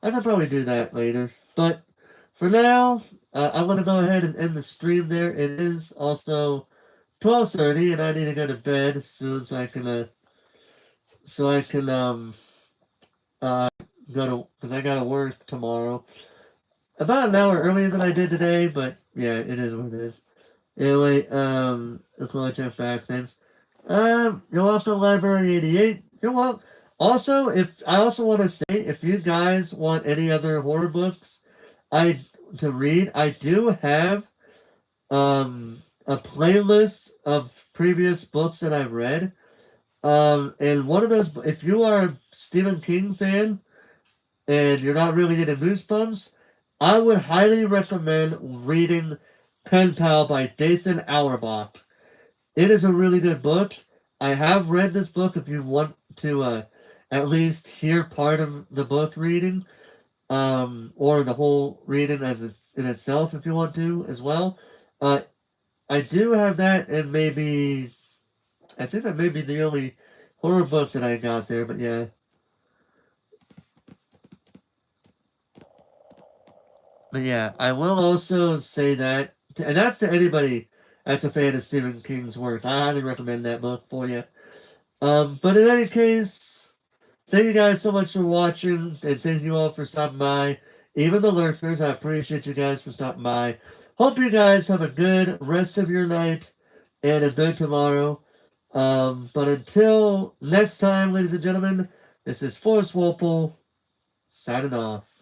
I can probably do that later. But for now, I'm going to go ahead and end the stream there. It is also 12:30, and I need to go to bed soon so I can go to, because I gotta work tomorrow. About an hour earlier than I did today, but yeah, it is what it is. Anyway, let's go check back. Thanks. You're welcome, Library 88. You're welcome. Also, I also want to say, if you guys want any other horror books to read, I do have a playlist of previous books that I've read. And one of those, if you are a Stephen King fan and you're not really into Goosebumps, I would highly recommend reading Pen Pal by Dathan Auerbach. It is a really good book. I have read this book if you want to at least hear part of the book reading, or the whole reading as it's in itself if you want to as well. I do have that, and maybe I think that may be the only horror book that I got there, but yeah. But yeah, I will also say that, and that's to anybody that's a fan of Stephen King's work. I highly recommend that book for you. But in any case, thank you guys so much for watching, and thank you all for stopping by. Even the lurkers, I appreciate you guys for stopping by. Hope you guys have a good rest of your night and a good tomorrow. But until next time, ladies and gentlemen, this is Forrest Walpole signing off.